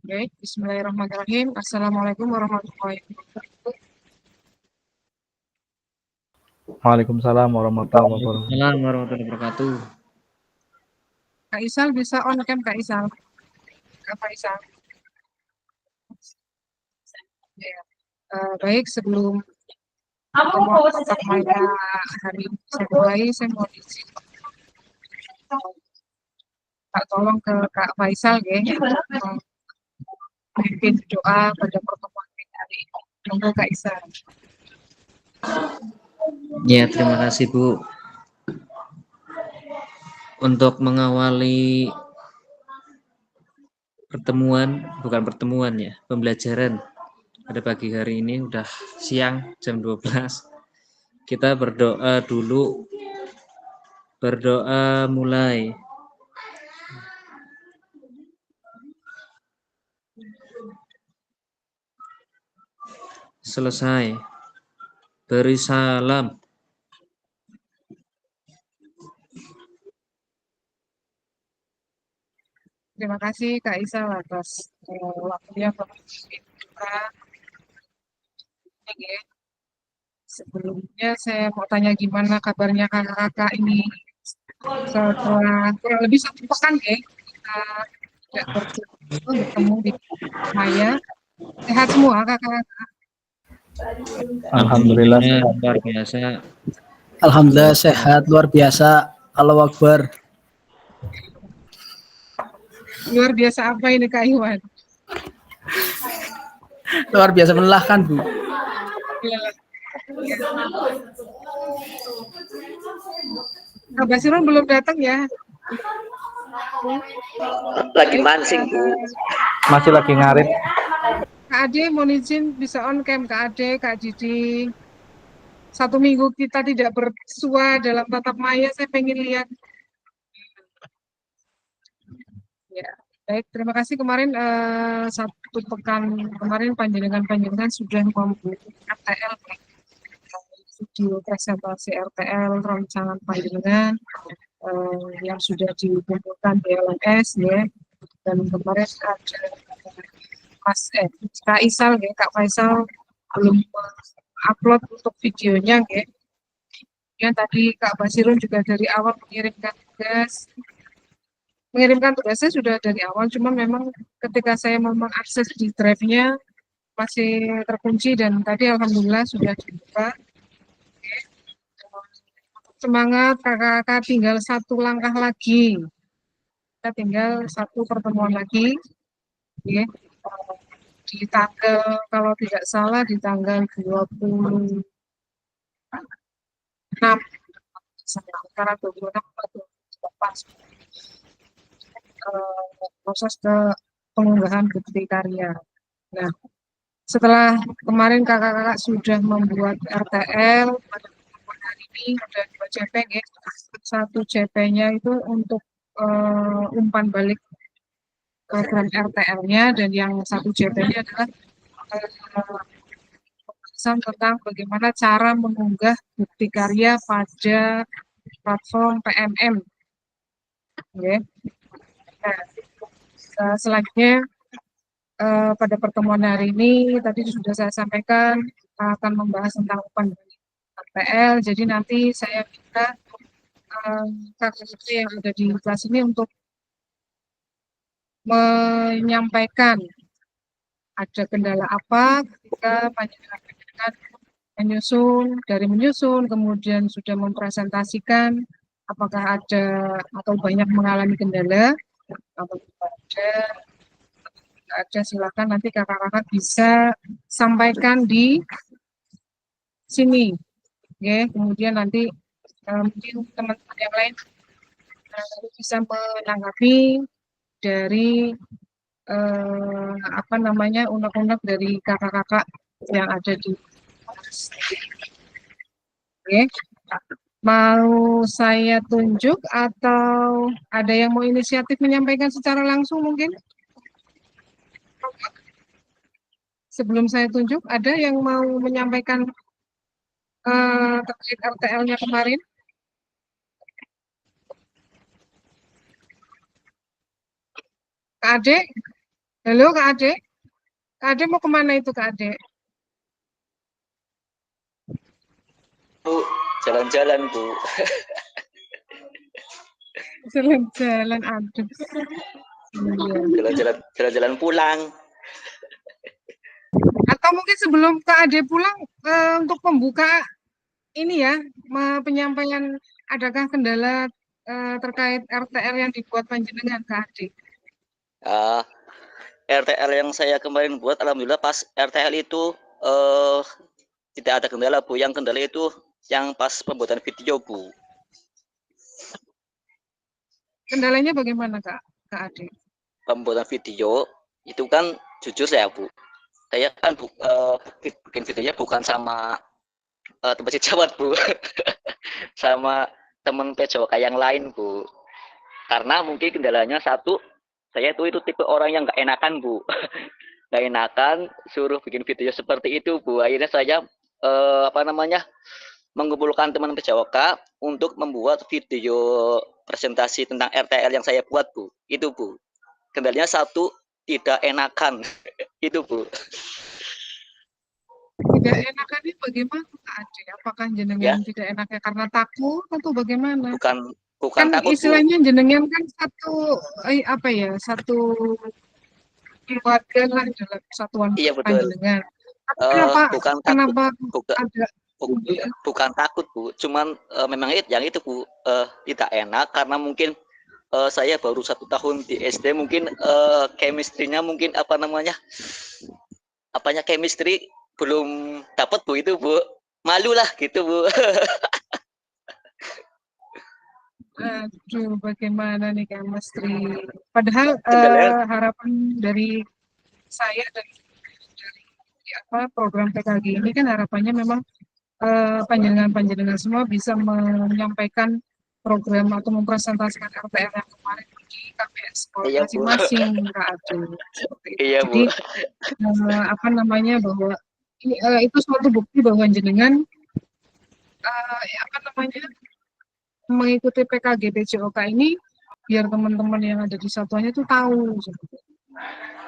Baik, bismillahirrahmanirrahim. Assalamualaikum warahmatullahi wabarakatuh. Waalaikumsalam warahmatullahi wabarakatuh. Waalaikumsalam warahmatullahi wabarakatuh. Kak Isal bisa on cam Kak Isal. Kak Faisal. Ya. Baik, sebelum pertemuan hari ini saya mulai, saya mau izin Kak tolong ke Kak Faisal ya, memimpin doa pada pertemuan hari ini. Monggo Kak Isal. Ya, terima kasih Bu. Untuk mengawali pembelajaran pada pagi hari ini udah siang jam 12. Kita berdoa dulu. Berdoa mulai. Selesai. Beri salam. Terima kasih Kak Isal atas waktunya kita. Ya. Sebelumnya saya mau tanya gimana kabarnya kakak-kakak ini setelah kurang lebih 1 pekan ya kita tidak bertemu di Maya. Sehat semua kakak-kakak. Alhamdulillah luar biasa. Alhamdulillah sehat luar biasa. Allahu Akbar. Luar biasa apa ini Kak Iwan? Luar biasa melelahkan, Bu. Ya. Kak Basirun belum datang ya? Lagi mancing, Bu. masih lagi ngarit. Kak Ade mohon izin bisa on cam Kak Ade, Kak Didi. 1 minggu kita tidak bersua dalam tatap maya, saya pengen lihat. Ya, baik. Terima kasih kemarin 1 pekan kemarin panjenengan sudah membuat RTL, video presentasi RTL rancangan panjenengan yang sudah dikumpulkan di LMS ya. Dan kemarin ada Kak Isal ya, Kak Faisal belum upload untuk videonya ya. Kemudian tadi Kak Basirun juga dari awal mengirimkan tugasnya sudah dari awal, cuma memang ketika saya mau mengakses di drive-nya masih terkunci dan tadi alhamdulillah sudah dibuka. Semangat kakak-kakak, tinggal 1 langkah lagi. Kita tinggal 1 pertemuan lagi. Ya. Di tanggal, kalau tidak salah di tanggal 26 antara 26 atau 24 proses ke pengunggahan bukti karya. Nah, setelah kemarin kakak-kakak sudah membuat RTL pada hari ini ada 2 JP ya. 1 JP-nya itu untuk umpan balik program RTL-nya dan yang 1 JP-nya adalah pembahasan tentang bagaimana cara mengunggah bukti karya pada platform PMM. Ya. Nah, selanjutnya pada pertemuan hari ini tadi sudah saya sampaikan akan membahas tentang umpan balik RTL. Jadi nanti saya minta kakak-kakak yang ada di kelas ini untuk menyampaikan ada kendala apa ketika panjenengan menyusun, kemudian sudah mempresentasikan apakah ada atau banyak mengalami kendala atau tidak ada, silakan nanti kakak-kakak bisa sampaikan di sini. Ya, kemudian nanti mungkin teman-teman yang lain bisa menanggapi dari unek-unek dari kakak-kakak yang ada di Oke. Mau saya tunjuk atau ada yang mau inisiatif menyampaikan secara langsung mungkin? Sebelum saya tunjuk, ada yang mau menyampaikan terkait RTL-nya kemarin? Kak Ade, Halo Kak Ade, Kak Ade mau kemana itu Kak Ade? Bu, jalan-jalan Bu. Jalan-jalan, aduh. Iya. Jalan-jalan pulang. Atau mungkin sebelum Kak Ade pulang, untuk pembuka ini ya, penyampaian, adakah kendala terkait RTL yang dibuat panjenengan Kak Ade? Ah, RTL yang saya kemarin buat, alhamdulillah pas RTL itu eh tidak ada kendala Bu. Yang kendala itu yang pas pembuatan video Bu. Kendalanya bagaimana Kak Ade? Pembuatan video itu kan jujur saya Bu. Saya kan bikin videonya bukan sama tempat sejawat Bu, sama teman PJOK yang lain Bu. Karena mungkin kendalanya satu, saya itu tipe orang yang nggak enakan Bu. Nggak enakan suruh bikin video seperti itu Bu. Akhirnya saya mengumpulkan teman PJOK untuk membuat video presentasi tentang RTL yang saya buat Bu. Itu Bu. Kendalanya satu, tidak enakan. Itu Bu. Tidak enakannya bagaimana Kak Ade? Apakah jenengan Ya, tidak enaknya karena takut atau bagaimana? bukan Kan takut Bu. istilahnya jenengan kan satu keluarga lah dalam satuan Iya betul. panjenengan. Tapi kenapa Bukan takut. kenapa Bukan ada bukan takut Bu. Cuman memang yang itu Bu, tidak enak karena mungkin saya baru 1 tahun di SD, mungkin chemistry-nya mungkin chemistry belum dapat Bu, itu Bu. Malu lah gitu Bu. aduh bagaimana nih Kak Mastri? Padahal Kendalanya harapan dari saya dan dari program PKG ini kan harapannya memang panjenengan-panjenengan semua bisa menyampaikan program atau mempresentasikan RTL yang kemarin di KPS sekolah iya Bu. masing-masing Kak Ade. Seperti itu. Iya Jadi Bu. bahwa itu suatu bukti bahwa jenengan mengikuti PKG PJOK ini biar teman-teman yang ada di satuannya itu tahu.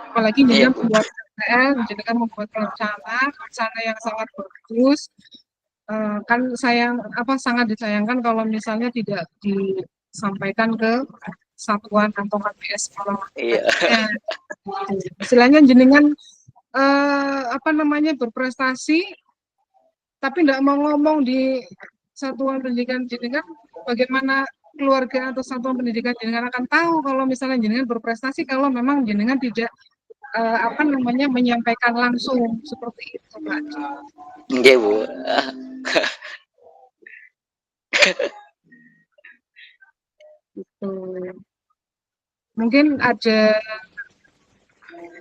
Apalagi Iya jenengan Bu. membuat RTL, jenengan membuat rencana yang sangat bagus. Kan sangat disayangkan kalau misalnya tidak disampaikan ke satuan atau KPS sekolah Iya. lainnya. Istilahnya jenengan berprestasi tapi tidak mau ngomong di satuan pendidikan jenengan, bagaimana keluarga atau satuan pendidikan jenengan akan tahu kalau misalnya jenengan berprestasi kalau memang jenengan tidak menyampaikan langsung seperti itu Pak. Iya Bu. Gitu. Mungkin ada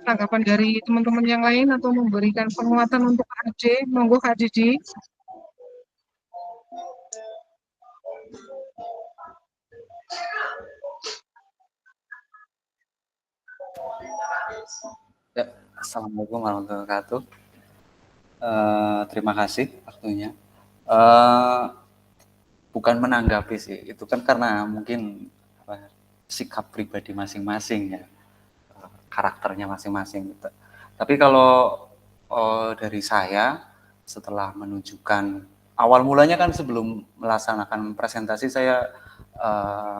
tanggapan dari teman-teman yang lain atau memberikan penguatan untuk Kak Ade, monggo Kak Didi. Ya, Assalamualaikum warahmatullahi wabarakatuh. Terima kasih waktunya. Bukan menanggapi sih, itu kan karena mungkin sikap pribadi masing-masing ya, karakternya masing-masing gitu. Tapi kalau dari saya, setelah menunjukkan awal mulanya kan sebelum melaksanakan presentasi saya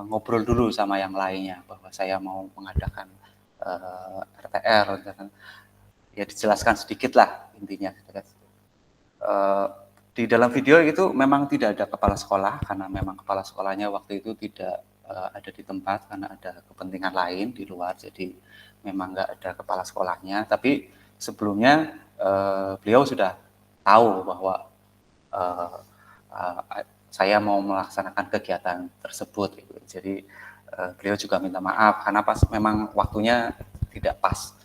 ngobrol dulu sama yang lainnya bahwa saya mau mengadakan RTR, ya dijelaskan sedikit lah intinya. Di dalam video itu memang tidak ada kepala sekolah karena memang kepala sekolahnya waktu itu tidak ada di tempat karena ada kepentingan lain di luar, jadi memang nggak ada kepala sekolahnya. Tapi sebelumnya beliau sudah tahu bahwa saya mau melaksanakan kegiatan tersebut gitu. Jadi beliau juga minta maaf karena pas memang waktunya tidak pas.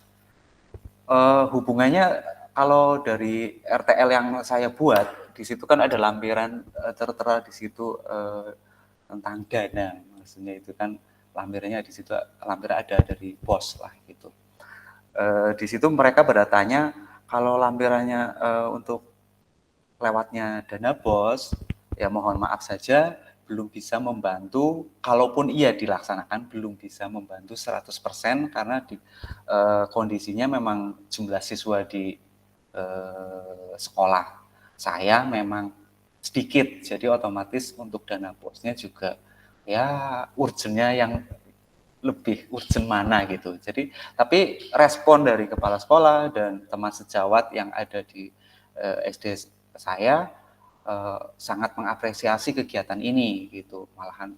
Hubungannya kalau dari RTL yang saya buat, di situ kan ada lampiran tertera di situ tentang dana, maksudnya itu kan lampirannya di situ, lampiran ada dari BOS lah gitu. Di situ mereka bertanya kalau lampirannya untuk lewatnya dana BOS, ya mohon maaf saja belum bisa membantu, kalaupun iya dilaksanakan belum bisa membantu 100% karena kondisinya memang jumlah siswa di sekolah saya memang sedikit, jadi otomatis untuk dana bosnya juga ya urgentnya yang lebih urgent mana gitu. Jadi tapi respon dari kepala sekolah dan teman sejawat yang ada di SD saya sangat mengapresiasi kegiatan ini gitu, malahan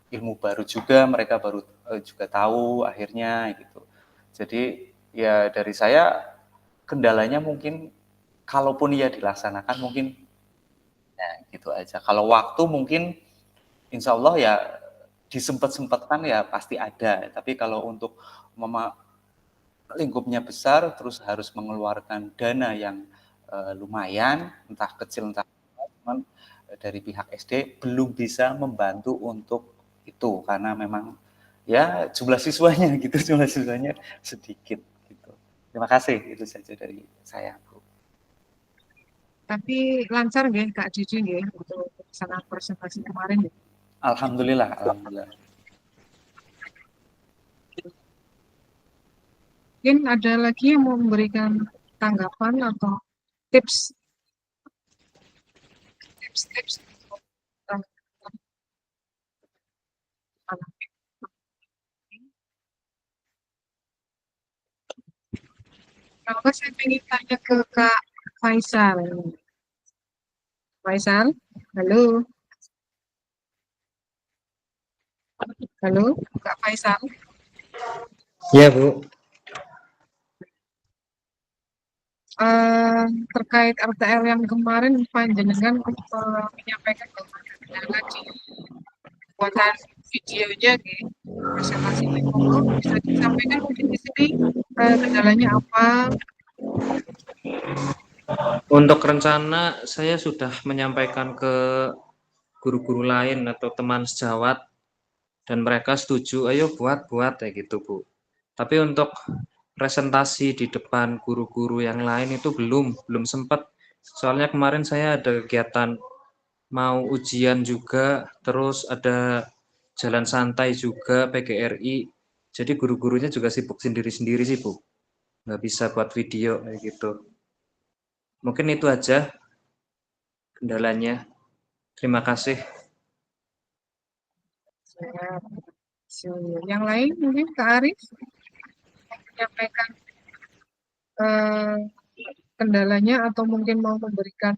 ilmu baru juga mereka baru juga tahu akhirnya gitu. Jadi ya dari saya kendalanya mungkin kalaupun ia dilaksanakan mungkin ya gitu aja. Kalau waktu mungkin insya Allah ya disempet-sempetkan ya pasti ada. Tapi kalau untuk lingkupnya besar terus harus mengeluarkan dana yang lumayan, entah kecil entah besar, cuman dari pihak SD belum bisa membantu untuk itu karena memang ya jumlah siswanya gitu, jumlah siswanya sedikit gitu. Terima kasih, itu saja dari saya, Bu. Tapi lancar nggih Kak Cici nggih untuk pelaksanaan presentasi kemarin ya? Alhamdulillah, alhamdulillah. Mungkin ada lagi yang mau memberikan tanggapan atau tips untuk kalau saya ingin tanya ke Kak Faisal. Faisal, halo, halo, Kak Faisal. Iya, Bu. Terkait RTL yang kemarin panjenengan menyampaikan bahwa ada kendala di pembuatan videonya gitu, presentasinya bisa disampaikan mungkin di sini kendalanya apa? Untuk rencana saya sudah menyampaikan ke guru-guru lain atau teman sejawat dan mereka setuju, ayo buat kayak gitu, Bu. Tapi untuk presentasi di depan guru-guru yang lain itu belum sempat. Soalnya kemarin saya ada kegiatan mau ujian juga, terus ada jalan santai juga PGRI. Jadi guru-gurunya juga sibuk sendiri-sendiri sih, Bu. Nggak bisa buat video kayak gitu. Mungkin itu aja kendalanya. Terima kasih. Yang lain mungkin Kak Arif menyampaikan kendalanya atau mungkin mau memberikan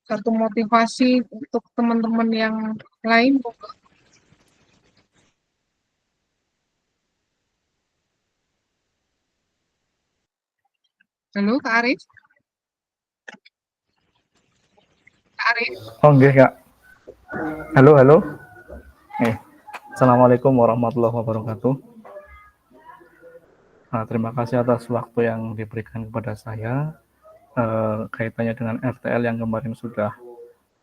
satu motivasi untuk teman-teman yang lain. Halo Kak Arif. Kak Arif. Oh nggih, Kak. Halo. Assalamualaikum warahmatullahi wabarakatuh. Nah, terima kasih atas waktu yang diberikan kepada saya kaitannya dengan RTL yang kemarin sudah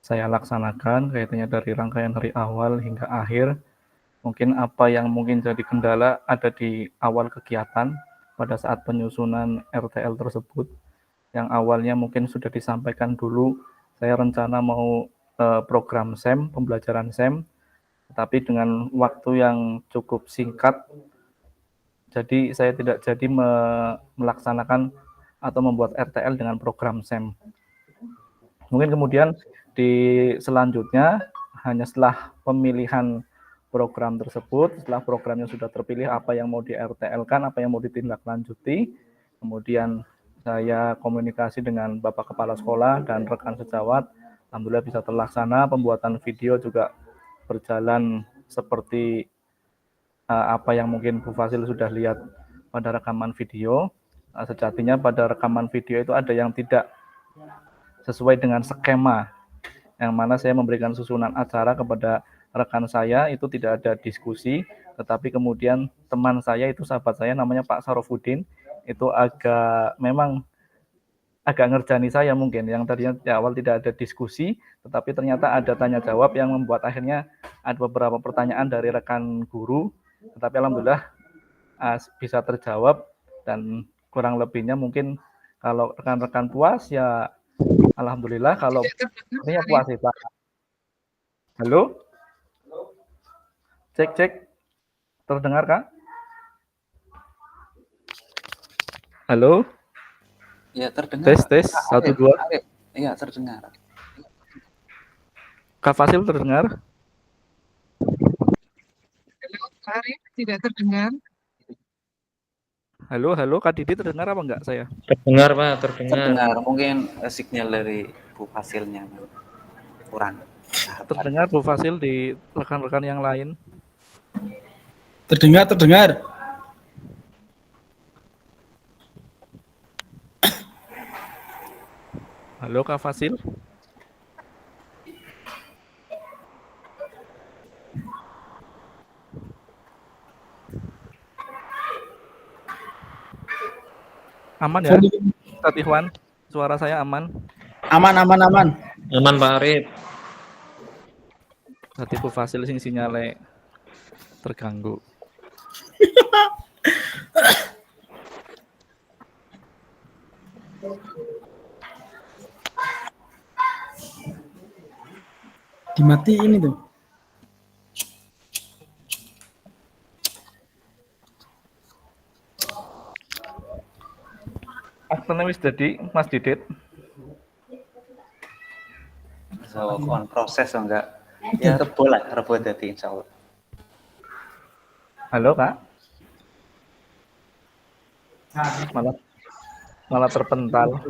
saya laksanakan, kaitannya dari rangkaian dari awal hingga akhir. Mungkin apa yang mungkin jadi kendala ada di awal kegiatan pada saat penyusunan RTL tersebut. Yang awalnya mungkin sudah disampaikan dulu, saya rencana mau program SEM, pembelajaran SEM, tetapi dengan waktu yang cukup singkat, jadi saya tidak jadi melaksanakan atau membuat RTL dengan program SEM. Mungkin kemudian di selanjutnya, hanya setelah pemilihan program tersebut, setelah programnya sudah terpilih apa yang mau di RTL-kan, apa yang mau ditindaklanjuti, kemudian saya komunikasi dengan Bapak Kepala Sekolah dan rekan sejawat, alhamdulillah bisa terlaksana, pembuatan video juga berjalan seperti apa yang mungkin Bu Fasil sudah lihat pada rekaman video. Sejatinya pada rekaman video itu ada yang tidak sesuai dengan skema, yang mana saya memberikan susunan acara kepada rekan saya, itu tidak ada diskusi, tetapi kemudian teman saya itu sahabat saya namanya Pak Sarofudin, itu memang agak ngerjani saya mungkin, yang tadinya di awal tidak ada diskusi, tetapi ternyata ada tanya jawab yang membuat akhirnya ada beberapa pertanyaan dari rekan guru, tetapi alhamdulillah bisa terjawab, dan kurang lebihnya mungkin kalau rekan-rekan puas ya alhamdulillah, kalau ini puas sih Pak. Halo? Cek, cek. Terdengar, Kak? Halo? Ya, terdengar. Tes, Kak 1, Arif, 2. Kak Arif. Iya, terdengar. Kak Fasil terdengar? Halo, Pak Arif, tidak terdengar. Halo, halo, Kak Didi terdengar apa enggak saya? Terdengar, Pak, terdengar. Terdengar. Mungkin sinyal dari Bu Fasilnya kurang. Terdengar Bu Fasil di rekan-rekan yang lain? Terdengar, terdengar. Halo, Kak Fasil? Aman ya, Ustadz Ikhwan? Suara saya aman? Aman, aman, aman. Aman, Pak Arif. Tadi Bu Fasil sing sinyale terganggu. Dimatiin itu. Aktene wis dadi Mas Didit. So, on proses enggak? Ya, rebo lah, rebo dadi insya Allah. Halo, Kak? Malah terpental.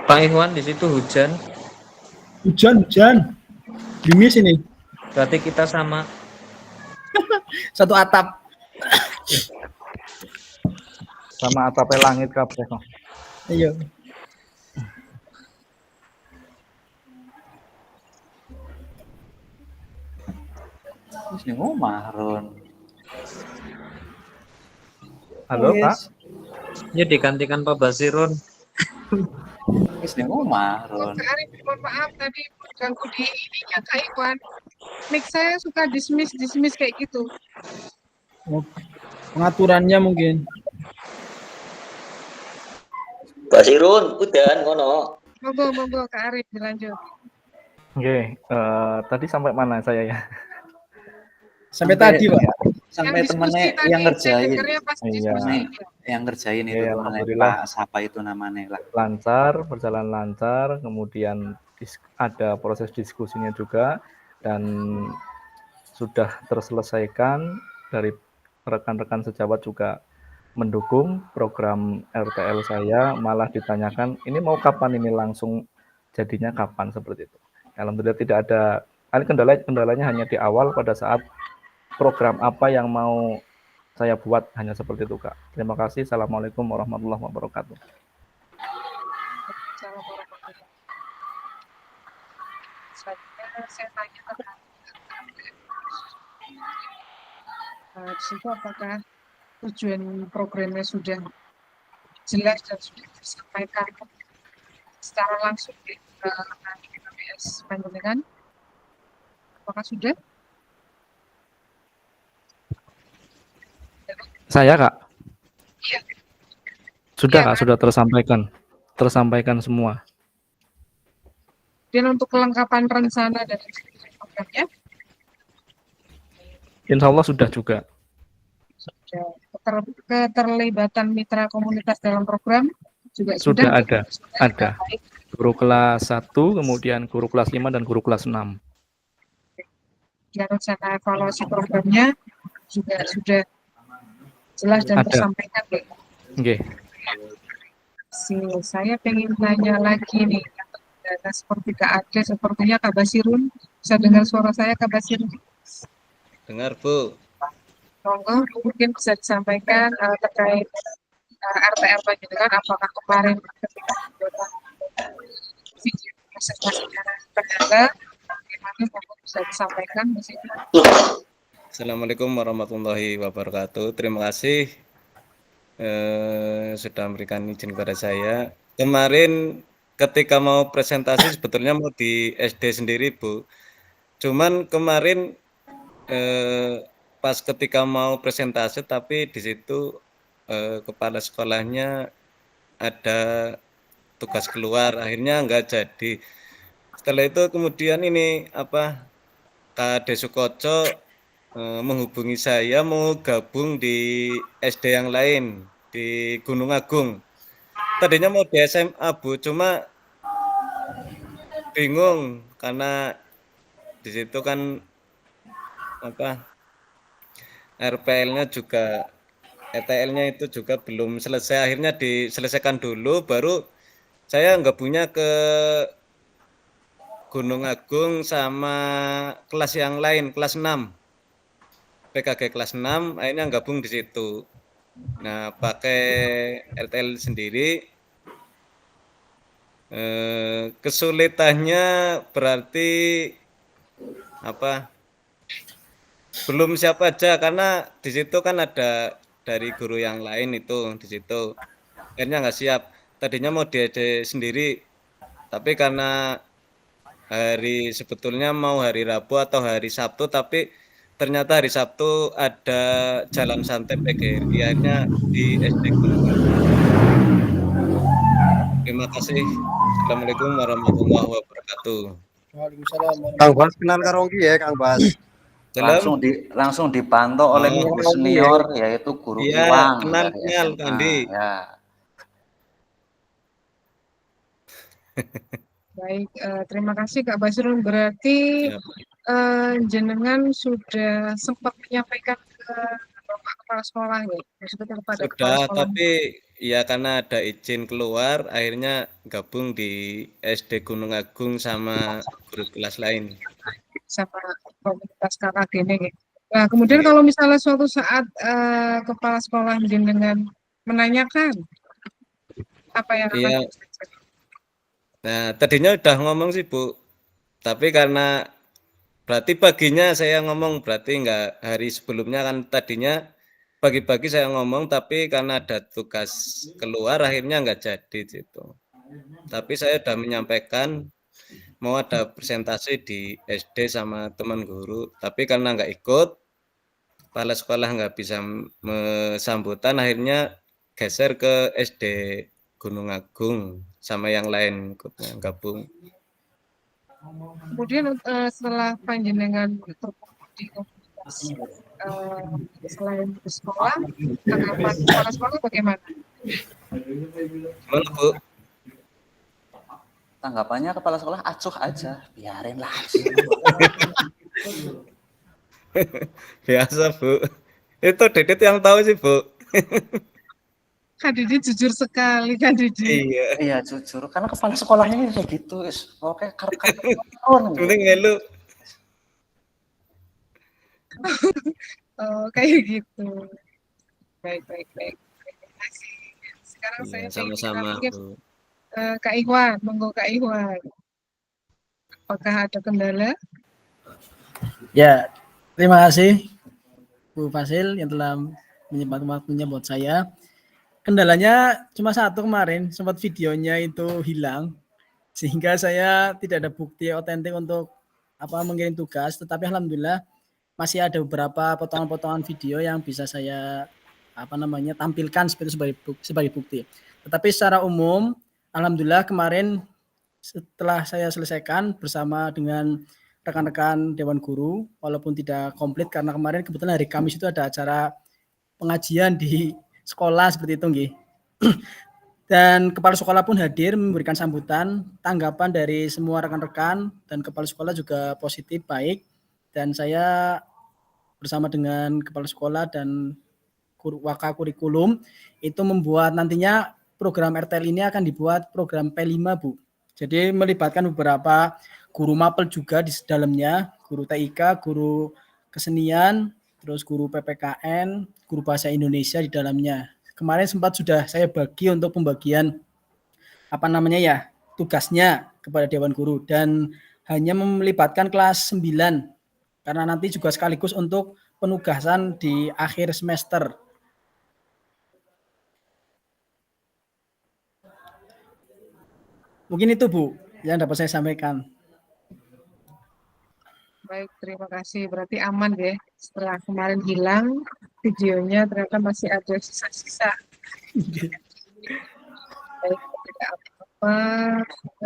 Pak Ikhwan, di situ hujan. Hujan, hujan. Gerimis ini. Berarti kita sama. Satu atap. Sama atape langit kabeh. Iya. Wis ning omah, Ron. Halo, Kak? Ya digantikan Pak Basirun. Wis ning omah, Ron. Pak Arif, mohon maaf tadi ganggu di ininya Kak Iwan. Mic saya suka dismiss kayak gitu. Pengaturannya mungkin. Basirun, udah ngono. Monggo Kak Arif dilanjut. Oke, tadi sampai mana saya ya? Sampai tadi, Pak. Sampai Yang temennya diskusi yang tadi, saya ngerjain. dengarnya pas Iya. diskusi. Yang ngerjain itu Iya, temennya alhamdulillah. Pak siapa itu namanya lah. Lancar, berjalan lancar, kemudian ada proses diskusinya juga, dan sudah terselesaikan. Dari rekan-rekan sejawat juga mendukung program RTL saya, malah ditanyakan, ini mau kapan ini langsung jadinya kapan, seperti itu. Alhamdulillah tidak ada, kendalanya hanya di awal pada saat program apa yang mau saya buat, hanya seperti itu, Kak. Terima kasih. Assalamualaikum warahmatullahi wabarakatuh. Selanjutnya saya tanya tentang di situ apakah tujuan programnya sudah jelas dan sudah disampaikan secara langsung di KPS Panjenengan? Apakah sudah? Saya, Kak? Iya. Sudah, Iya, Kak, sudah tersampaikan semua. Dan untuk kelengkapan rencana dan eksekusi programnya Insya Allah sudah juga. sudah keterlibatan mitra komunitas dalam program juga Sudah sudah ada. Baik. Guru kelas 1, kemudian guru kelas 5, dan guru kelas 6. Dan rencana evaluasi programnya juga sudah jelas dan Ada. tersampaikan. Oke. Saya pengen tanya lagi nih, data seperti Kak Ade, sepertinya Kak Basirun, bisa dengar suara saya Kak Basirun? Dengar, Bu. Monggo, mungkin bisa disampaikan terkait RTL Panjenengan, apakah kemarin ketika video presentasinya ternyata bagaimana, monggo bisa disampaikan di sini. Assalamualaikum warahmatullahi wabarakatuh. Terima kasih sudah memberikan izin kepada saya. Kemarin ketika mau presentasi sebetulnya mau di SD sendiri, Bu. Cuman kemarin pas ketika mau presentasi, tapi di situ kepala sekolahnya ada tugas keluar, akhirnya nggak jadi. Setelah itu kemudian ini Kak Desukoco menghubungi saya mau gabung di SD yang lain di Gunung Agung. Tadinya mau di SMA, Bu, cuma bingung karena di situ kan apa RPL-nya juga ETL-nya itu juga belum selesai. Akhirnya diselesaikan dulu, baru saya gabungnya ke Gunung Agung sama kelas yang lain, kelas 6. PKG kelas 6, akhirnya gabung di situ. Nah, pakai RTL sendiri, kesulitannya berarti apa? Belum siap aja karena di situ kan ada dari guru yang lain itu di situ. Akhirnya nggak siap. Tadinya mau diajak sendiri, tapi karena sebetulnya mau hari Rabu atau hari Sabtu, tapi ternyata hari Sabtu ada jalan santai PGRI, akhirnya di SD Gunung Agung. Terima kasih. Assalamualaikum warahmatullahi wabarakatuh. Waalaikumsalam. Kang Bas kenal karo ki ya, Kang Bas. Dalam langsung dipantau oleh guru senior yaitu guru iya, Iwang kenal dari Kang SMA. Andi. Ya. Baik, terima kasih Kak Basrul. Berarti Ya. jenengan sudah sempat menyampaikan ke Bapak Kepala Sekolah ya? Maksudnya kepada Kepala Sudah, Sekolah. tapi ya karena ada izin keluar, akhirnya gabung di SD Gunung Agung sama guru kelas lain. Sama komunitas kakak gini gitu. Nah, kemudian Iya. kalau misalnya suatu saat kepala sekolah jenengan menanyakan apa yang akan Iya. terjadi? Nah, tadinya udah ngomong sih, Bu. Tapi karena berarti paginya saya ngomong, berarti enggak hari sebelumnya kan tadinya pagi-pagi saya ngomong, tapi karena ada tugas keluar akhirnya enggak jadi gitu. Tapi saya udah menyampaikan mau ada presentasi di SD sama teman guru, tapi karena enggak ikut, kepala sekolah enggak bisa sambutan, akhirnya geser ke SD Gunung Agung sama yang lain ikutnya gabung. Kemudian setelah panjenengan tergabung di komunitas selain di sekolah, tanggapan kepala sekolah bagaimana? Gimana, Bu? Tanggapannya kepala sekolah acuh aja, biarin lah. Biasa, Bu. Itu Didit yang tahu sih, Bu. Kak Didi jujur sekali, Kak Didi. Iya. Iya jujur, karena kepala sekolahnya kayak gitu, oke karep-karep. Penting ngelu. Oh, kayak gitu. Baik. Terima kasih. Sekarang Iya, saya sama-sama, mungkin Bu. Kak Iwan, monggo Kak Iwan. Apakah ada kendala? Ya, terima kasih Bu Fasil yang telah menyempatkan waktunya buat saya. Kendalanya cuma satu kemarin, sempat videonya itu hilang, sehingga saya tidak ada bukti otentik untuk mengirim tugas. Tetapi alhamdulillah masih ada beberapa potongan-potongan video yang bisa saya tampilkan sebagai bukti. Tetapi secara umum, alhamdulillah kemarin setelah saya selesaikan bersama dengan rekan-rekan Dewan Guru, walaupun tidak komplit karena kemarin kebetulan hari Kamis itu ada acara pengajian di sekolah seperti itu nggih. Dan kepala sekolah pun hadir memberikan sambutan, tanggapan dari semua rekan-rekan dan kepala sekolah juga positif baik, dan saya bersama dengan kepala sekolah dan waka kurikulum itu membuat nantinya program RTL ini akan dibuat program P5, Bu. Jadi melibatkan beberapa guru mapel juga di dalamnya, guru TIK, guru kesenian, terus guru PPKN, guru bahasa Indonesia di dalamnya. Kemarin sempat sudah saya bagi untuk pembagian tugasnya kepada Dewan Guru dan hanya melibatkan kelas 9 karena nanti juga sekaligus untuk penugasan di akhir semester. Mungkin itu Bu yang dapat saya sampaikan. Baik, terima kasih. Berarti aman ya. Setelah kemarin hilang videonya, ternyata masih ada sisa-sisa. Baik, tidak apa-apa.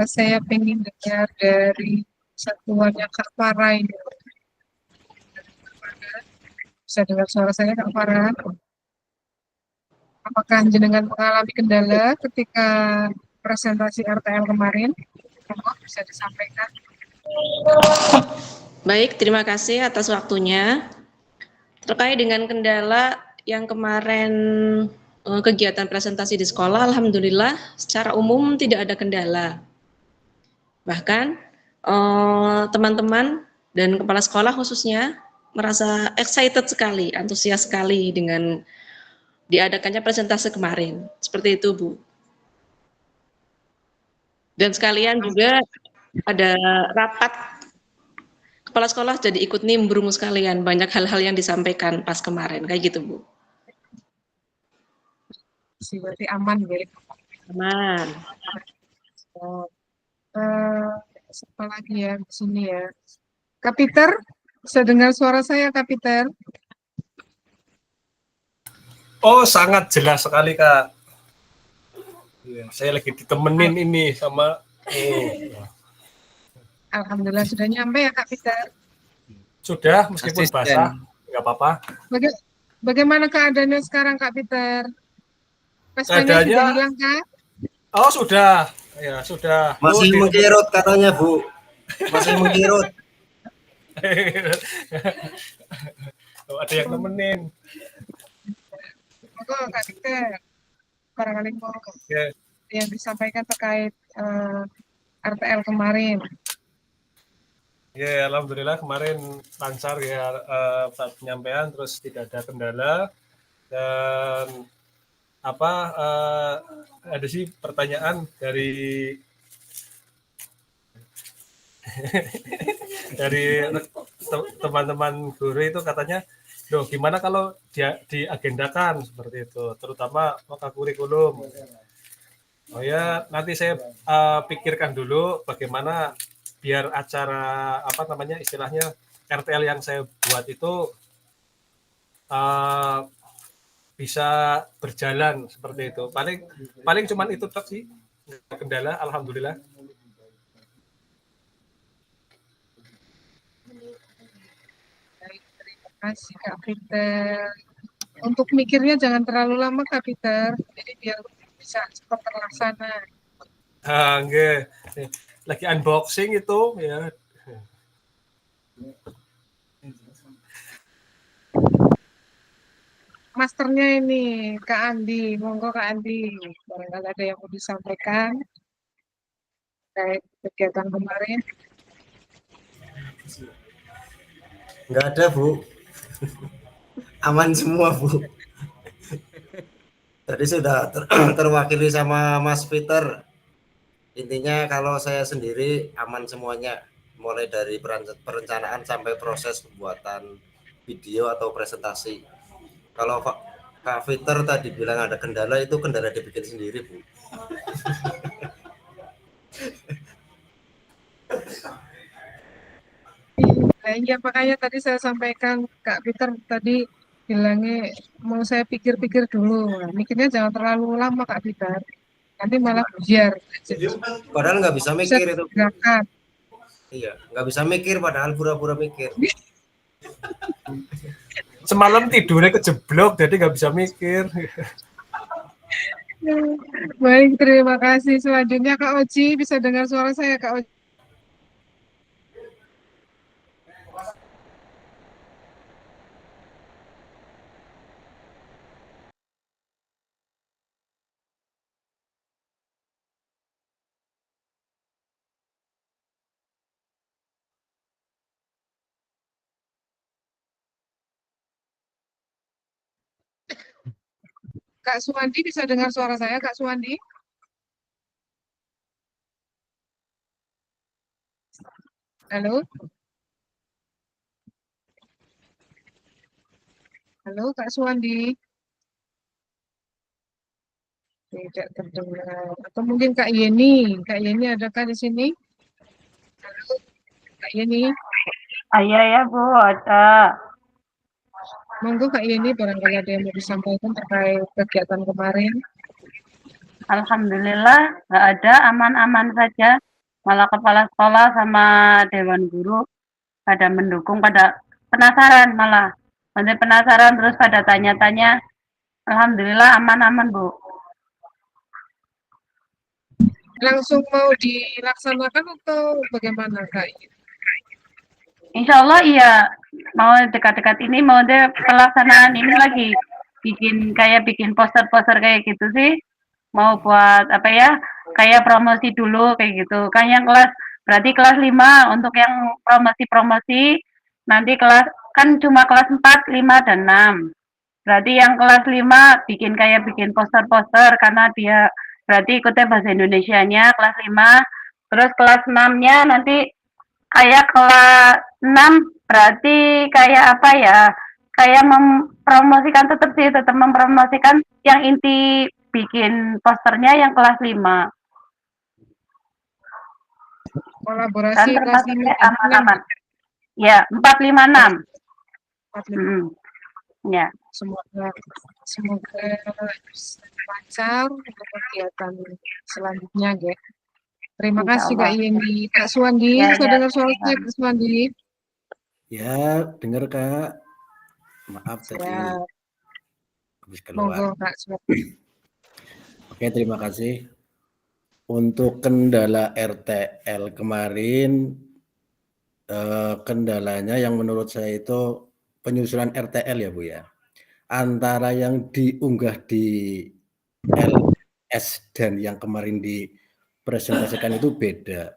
Saya ingin dengar dari satuannya Kak Farah ini. bisa dengar suara saya Kak Farhan? Apakah jenengan mengalami kendala ketika presentasi RTL kemarin? Monggo bisa disampaikan. Baik, terima kasih atas waktunya. Terkait dengan kendala yang kemarin kegiatan presentasi di sekolah, alhamdulillah secara umum tidak ada kendala. Bahkan teman-teman dan kepala sekolah khususnya merasa excited sekali, antusias sekali dengan diadakannya presentasi kemarin. Seperti itu, Bu. Dan sekalian juga ada rapat kepala sekolah jadi ikut nimbrung sekalian, banyak hal-hal yang disampaikan pas kemarin, kayak gitu, Bu. Berarti aman ya? Aman. Oh, apa lagi ya di sini ya? Kak Peter, bisa dengar suara saya Kak Peter? Oh, sangat jelas sekali, Kak. Ya, saya lagi ditemenin ini sama Alhamdulillah sudah nyampe ya Kak Peter. sudah meskipun basah, nggak apa-apa. Bagaimana keadaannya sekarang Kak Peter? Pestanya Keadaannya- sudah hilang Kak? Oh, sudah. Ya, sudah. Masih mengkirut katanya, Bu. Masih mengkirut. Oh, ada yang nemenin. Monggo Kak Peter, barangkali mau yang disampaikan terkait RTL kemarin. Ya, alhamdulillah kemarin lancar ya saat penyampaian, terus tidak ada kendala dan ada sih pertanyaan dari teman-teman guru itu katanya, loh gimana kalau dia diagendakan seperti itu, terutama maka kurikulum. Oh ya, nanti saya pikirkan dulu bagaimana biar acara istilahnya RTL yang saya buat itu bisa berjalan seperti itu. Paling cuman itu sih kendala, alhamdulillah. Baik, terima kasih Kak Peter. Untuk mikirnya jangan terlalu lama Kak Peter, jadi biar bisa cepat terlaksana. Enggak. Lagi unboxing itu ya. Masternya ini Kak Andi, monggo Kak Andi, barangkali ada yang mau disampaikan terkait kegiatan kemarin. Nggak ada, Bu. Aman semua, Bu. Tadi sudah terwakili sama Mas Peter. Intinya kalau saya sendiri aman semuanya, mulai dari perencanaan sampai proses pembuatan video atau presentasi. Kalau Kak Peter tadi bilang ada kendala, itu kendala dibikin sendiri, Bu. Nah, iya makanya tadi saya sampaikan Kak Peter tadi bilangnya mau saya pikir-pikir dulu. Nah, mikirnya jangan terlalu lama Kak Peter. Nanti malah buyar. Padahal nggak bisa mikir itu. Gerakan. Iya, nggak bisa mikir padahal pura-pura mikir. Semalam tidurnya kejeblok, jadi nggak bisa mikir. Baik, terima kasih. Selanjutnya Kak Oji, bisa dengar suara saya Kak Oji? Kak Suwandi bisa dengar suara saya, Kak Suwandi? Halo? Halo, Kak Suwandi? Tidak terdengar. Atau mungkin Kak Yeni. Kak Yeni adakah di sini? Halo, Kak Yeni? Iya ya Bu, ada. Monggo Kak Yeni, barangkali ada yang mau disampaikan terkait kegiatan kemarin. Alhamdulillah nggak ada, aman-aman saja. Malah kepala sekolah sama dewan guru pada mendukung, pada penasaran malah Nanti penasaran terus pada tanya-tanya. Alhamdulillah aman-aman, Bu. Langsung mau dilaksanakan atau bagaimana Kak? Insya Allah iya, mau dekat-dekat ini mau deh pelaksanaan ini lagi bikin poster-poster kayak gitu sih. Mau buat apa ya? Kayak promosi dulu kayak gitu. Kan yang berarti kelas 5 untuk yang promosi-promosi, nanti kan cuma kelas 4, 5 dan 6. Berarti yang kelas 5 bikin poster-poster karena dia berarti ikutnya bahasa Indonesianya kelas 5. Terus kelas 6-nya nanti kayak kelas 6 berarti kayak apa ya? Kayak mempromosikan tetap mempromosikan yang inti bikin posternya yang kelas 5. Kolaborasi Kan kelas termasuknya 5 dan 6. aman-aman. Ya, 4, 5, 6. Ya. Semoga lancar untuk kegiatan selanjutnya, Ge. Terima kasih Kak Yeni. Kak Suwandi, bisa dengar suaranya Kak Suwandi? Ya, dengar Kak. Maaf tadi habis keluar. Monggo Kak Suwandi. Oke, terima kasih. Untuk kendala RTL kemarin, kendalanya yang menurut saya itu penyusunan RTL ya Bu ya. Antara yang diunggah di LS dan yang kemarin dipresentasikan itu beda.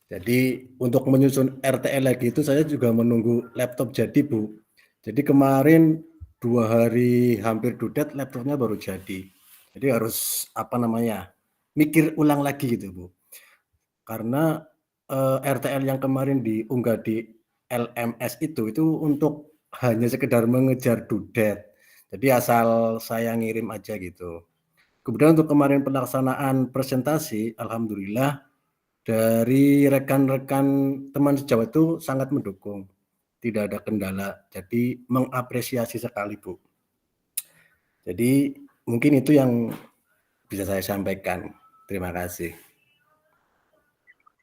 Jadi untuk menyusun RTL lagi itu saya juga menunggu laptop jadi Bu. Jadi kemarin 2 hari hampir dudet laptopnya baru jadi. Jadi harus mikir ulang lagi gitu Bu. Karena RTL yang kemarin diunggah di LMS itu untuk hanya sekedar mengejar dudet. Jadi asal saya ngirim aja gitu. Kemudian untuk kemarin pelaksanaan presentasi, alhamdulillah dari rekan-rekan teman sejawat itu sangat mendukung. Tidak ada kendala. Jadi mengapresiasi sekali, Bu. Jadi mungkin itu yang bisa saya sampaikan. Terima kasih.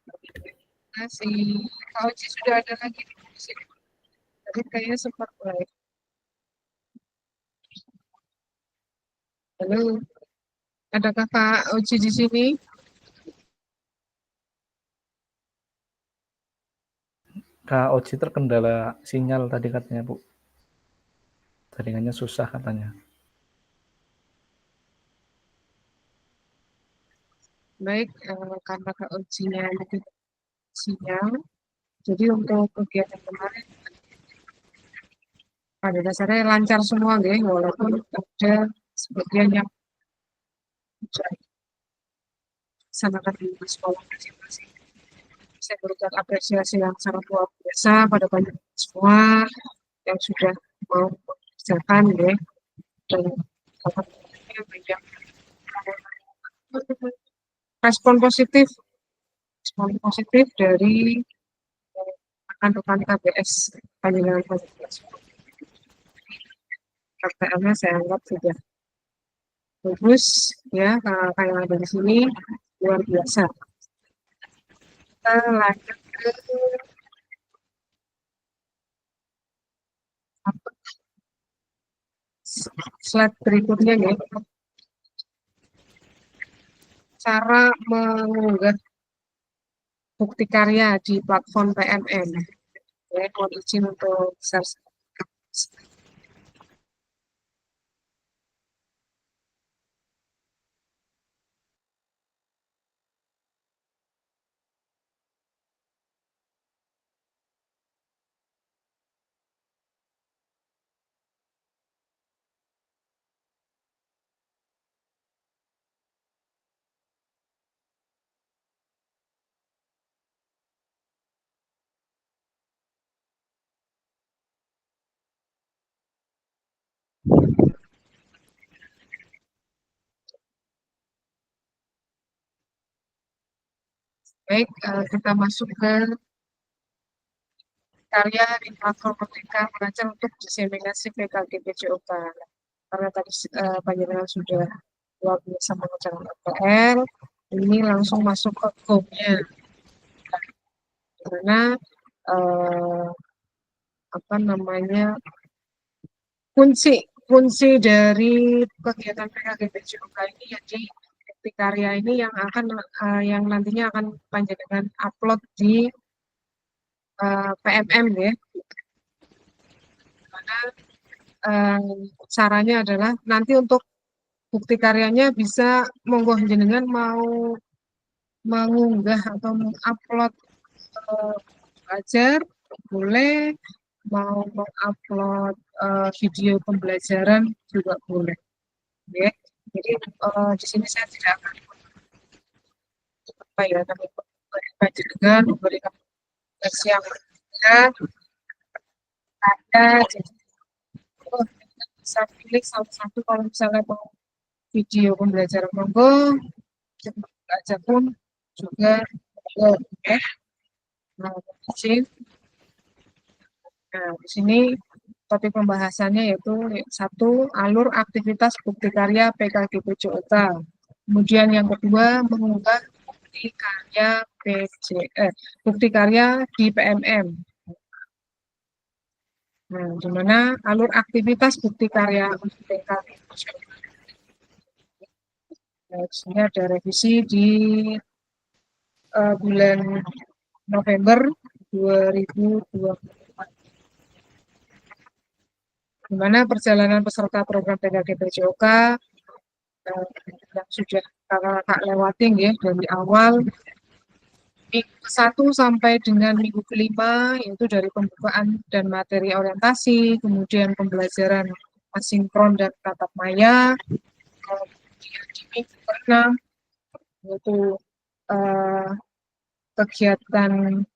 Terima kasih. Kak Oci sudah ada lagi di sini. Tadi kayaknya sempat live. Halo, adakah Kak Oci di sini? Kak Oci terkendala sinyal tadi katanya Bu. Jaringannya susah katanya. Baik, karena Kak Oci-nya lebih sinyal, jadi untuk kegiatan kemarin pada dasarnya lancar semua, ya, walaupun ada sebagian yang dilaksanakan di sekolah masing-masing. Saya berikan apresiasi yang sangat luar biasa pada banyak semua yang sudah mau mengerjakan, ya, dan respon positif dari rekan-rekan KBS Panjenengan RTL-nya saya anggap sudah bagus ya, kakak yang ada di sini luar biasa. Kita lanjut ke slide berikutnya ya. Cara mengunggah bukti karya di platform PMN. Ya, mohon izin untuk share. Baik, kita masuk ke karya di platform Merdeka Belajar untuk diseminasi PKG PJOK. Karena tadi Panjenengan sudah luar biasa mengerjakan RTL, ini langsung masuk ke GOM-nya. Karena Fungsi dari kegiatan PKGBJOK ini ya di bukti karya ini yang nantinya akan panjenengan upload di PMM ya. Karena caranya adalah nanti untuk bukti karyanya bisa monggo jenengan mau mengunggah atau mengupload belajar boleh, mau mengupload video pembelajaran juga boleh. Ya. Jadi di sini saya tidak akan dengan memberikan versi yang berbeda. Ada jadi bisa pilih satu-satu kalau misalnya mau video pembelajaran monggo, belajar pun juga monggo. Ya. Nah, di sini topik pembahasannya yaitu satu, alur aktivitas bukti karya PKGBJOK. Kemudian yang kedua, mengunggah bukti karya di PMM. Nah, di mana alur aktivitas bukti karya PKGBJOK. Nah, di sini ada revisi di bulan November 2024. Di mana perjalanan peserta program PKGBJOK yang sudah kakak lewatin ya dari awal minggu ke-1 sampai dengan minggu ke-5 yaitu dari pembukaan dan materi orientasi, kemudian pembelajaran asinkron dan tatap maya, kemudian di minggu ke-6 yaitu kegiatan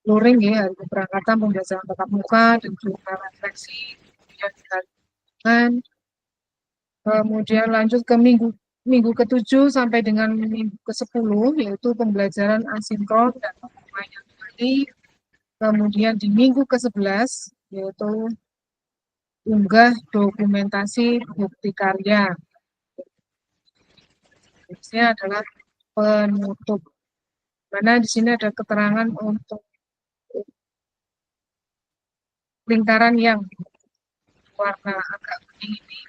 luring ya, hari keberangkatan pembelajaran tatap muka dan juga refleksi, kemudian lanjut ke minggu ke-7 sampai dengan minggu ke-10 yaitu pembelajaran asinkron dan maya kembali. Kemudian di minggu ke-11 yaitu unggah dokumentasi bukti karya. Ini adalah penutup. Mana di sini ada keterangan untuk lingkaran yang warna agak kuning ini,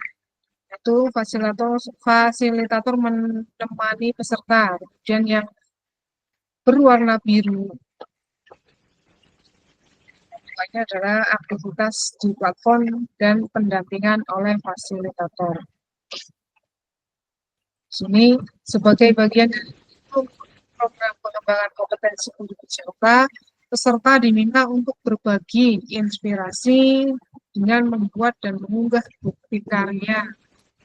yaitu fasilitator menemani peserta. Kemudian yang berwarna biru ini adalah aktivitas di platform dan pendampingan oleh fasilitator. Sini sebagai bagian dari program pengembangan kompetensi guru PJOK, peserta diminta untuk berbagi inspirasi dengan membuat dan mengunggah bukti karya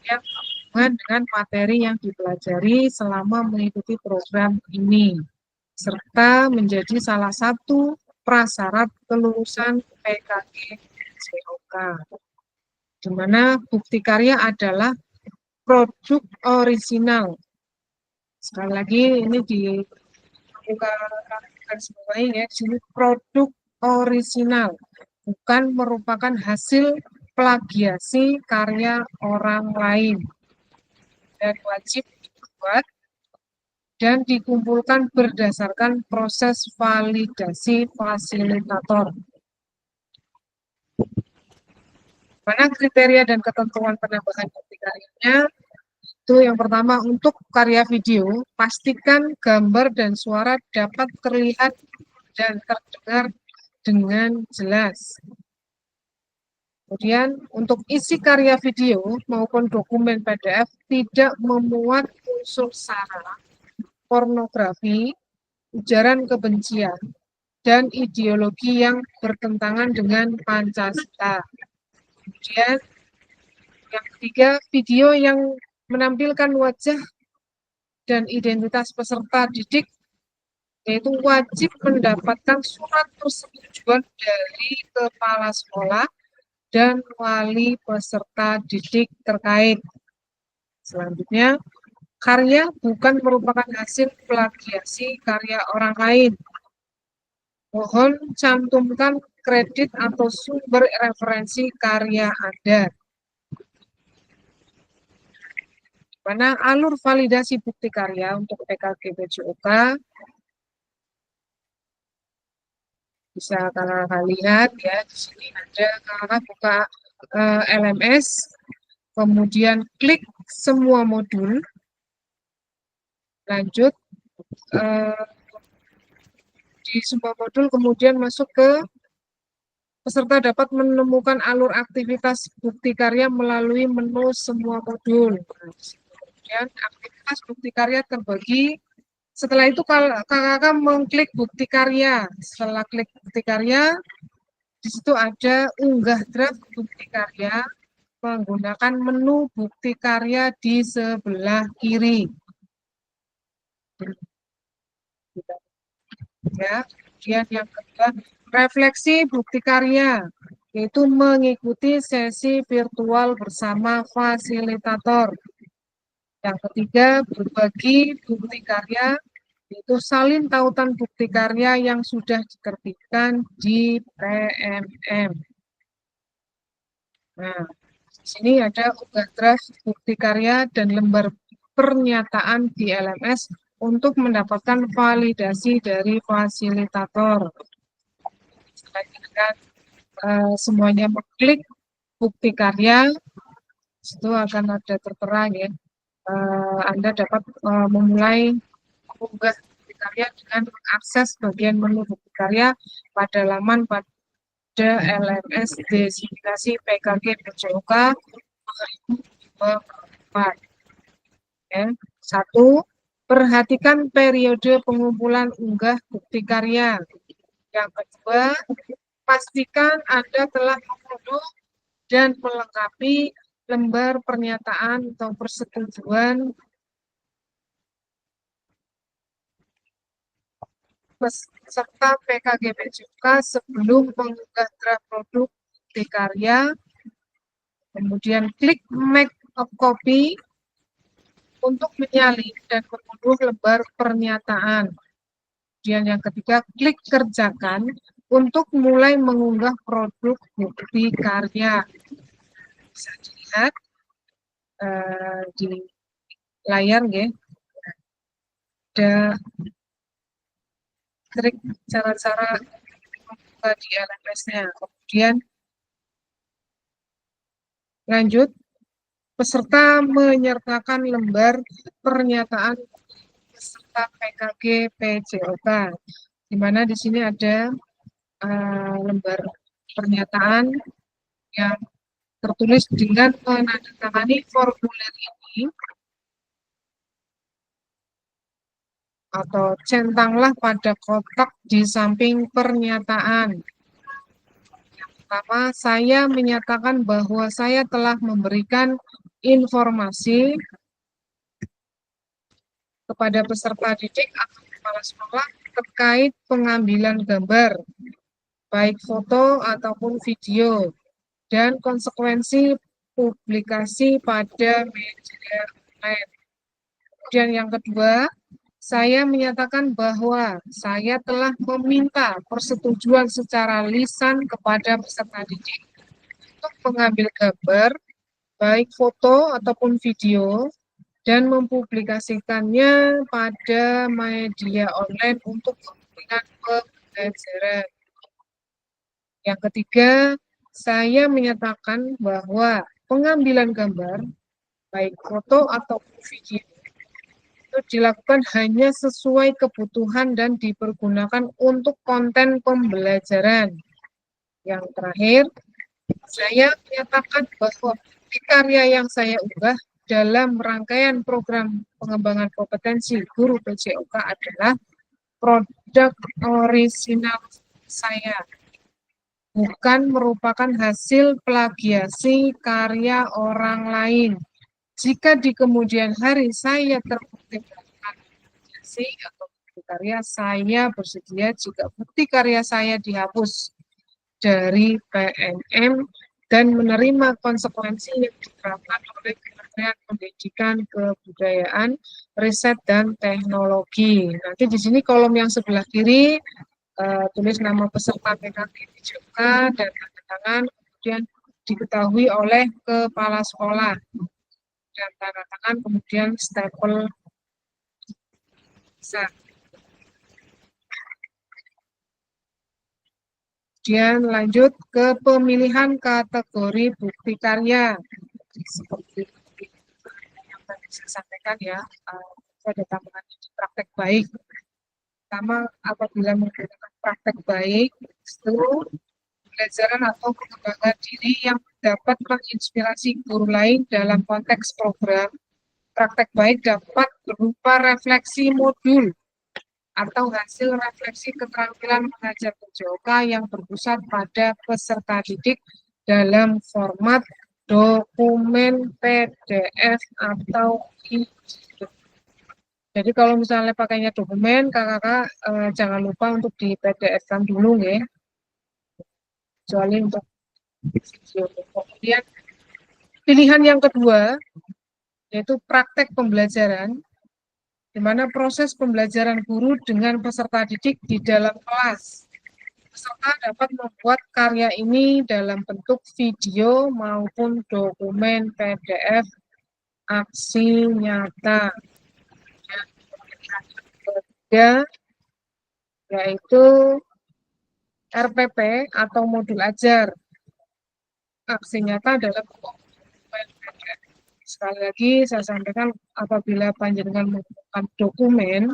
yang berhubungan dengan materi yang dipelajari selama mengikuti program ini, serta menjadi salah satu prasyarat kelulusan PKGBJOK, di mana bukti karya adalah produk orisinal. Sekali lagi ini semuanya ya, di sini produk orisinal, bukan merupakan hasil plagiasi karya orang lain, dan wajib dibuat dan dikumpulkan berdasarkan proses validasi fasilitator. Mana kriteria dan ketentuan penambahan bukti karyanya? Itu yang pertama, untuk karya video, pastikan gambar dan suara dapat terlihat dan terdengar dengan jelas. Kemudian, untuk isi karya video maupun dokumen PDF tidak memuat unsur sara, pornografi, ujaran kebencian, dan ideologi yang bertentangan dengan Pancasila. Kemudian, yang ketiga, video yang menampilkan wajah dan identitas peserta didik yaitu wajib mendapatkan surat persetujuan dari kepala sekolah dan wali peserta didik terkait. Selanjutnya, karya bukan merupakan hasil plagiasi karya orang lain. Mohon cantumkan kredit atau sumber referensi karya Anda. Mana alur validasi bukti karya untuk PKGBJOK bisa kakak lihat ya, di sini ada kakak buka LMS, kemudian klik semua modul, lanjut di semua modul, kemudian masuk ke peserta dapat menemukan alur aktivitas bukti karya melalui menu semua modul. Kemudian aktivitas bukti karya terbagi. Setelah itu kakak mengklik bukti karya. Setelah klik bukti karya, di situ ada unggah draft bukti karya menggunakan menu bukti karya di sebelah kiri. Ya, kemudian yang kedua, refleksi bukti karya, yaitu mengikuti sesi virtual bersama fasilitator. Yang ketiga, berbagi bukti karya, yaitu salin tautan bukti karya yang sudah diterbitkan di PMM. Nah, di sini ada unggah draft bukti karya dan lembar pernyataan di LMS untuk mendapatkan validasi dari fasilitator. Selanjutnya semuanya mengklik bukti karya, itu akan ada tertera ya. Anda dapat memulai mengunggah bukti karya dengan mengakses bagian menu bukti karya pada laman pada LMS designasi PKG PJOK 2024. Ya. 1. Perhatikan periode pengumpulan unggah bukti karya. Yang kedua, pastikan Anda telah mengunduh dan melengkapi lembar pernyataan atau persetujuan peserta PKG PJOK sebelum mengunggah draft produk bukti karya. Kemudian klik make a copy untuk menyalin dan mengunduh lembar pernyataan. Kemudian yang ketiga, klik kerjakan untuk mulai mengunggah produk bukti karya. Bisa dilihat di layar ya. Ada trik cara-cara membuka di LMS-nya. Kemudian lanjut, peserta menyertakan lembar pernyataan peserta PKG PJOK, di mana di sini ada lembar pernyataan yang tertulis dengan menandatangani formulir ini, atau centanglah pada kotak di samping pernyataan. Yang pertama, saya menyatakan bahwa saya telah memberikan informasi kepada peserta didik atau kepala sekolah terkait pengambilan gambar, baik foto ataupun video, dan konsekuensi publikasi pada media online. Kemudian yang kedua, saya menyatakan bahwa saya telah meminta persetujuan secara lisan kepada peserta didik untuk mengambil gambar, baik foto ataupun video, dan mempublikasikannya pada media online untuk kepentingan pembelajaran. Yang ketiga, saya menyatakan bahwa pengambilan gambar, baik foto ataupun video, itu dilakukan hanya sesuai kebutuhan dan dipergunakan untuk konten pembelajaran. Yang terakhir, saya menyatakan bahwa bukti karya yang saya unggah dalam rangkaian program pengembangan kompetensi guru PJOK adalah produk orisinal saya, bukan merupakan hasil plagiasi karya orang lain. Jika di kemudian hari saya terbukti melakukan plagiasi atau bukti karya, saya bersedia jika bukti karya saya dihapus dari PMM dan menerima konsekuensi yang diterapkan oleh Kementerian Pendidikan, Kebudayaan, Riset, dan Teknologi. Nanti di sini kolom yang sebelah kiri tulis nama peserta PKG PJOK dan tanda tangan, kemudian diketahui oleh kepala sekolah dan tanda tangan, kemudian stempel bisa. Kemudian lanjut ke pemilihan kategori bukti karya. Seperti yang tadi saya sampaikan ya, ada tambahan praktek baik. Pertama, apabila menggunakan praktek baik, itu pembelajaran atau pengembangan diri yang dapat menginspirasi guru lain dalam konteks program. Praktek baik dapat berupa refleksi modul atau hasil refleksi keterampilan mengajar PJOK yang berpusat pada peserta didik dalam format dokumen PDF atau video. Jadi kalau misalnya pakainya dokumen, kakak jangan lupa untuk di PDF-kan dulu ya, kecuali untuk video. Kemudian pilihan yang kedua yaitu praktek pembelajaran, di mana proses pembelajaran guru dengan peserta didik di dalam kelas. Peserta dapat membuat karya ini dalam bentuk video maupun dokumen PDF aksi nyata. Yang ketiga yaitu RPP atau modul ajar. Aksi nyata dalam bentuk dokumen PDF. Sekali lagi saya sampaikan, apabila panjenengan menggunakan dokumen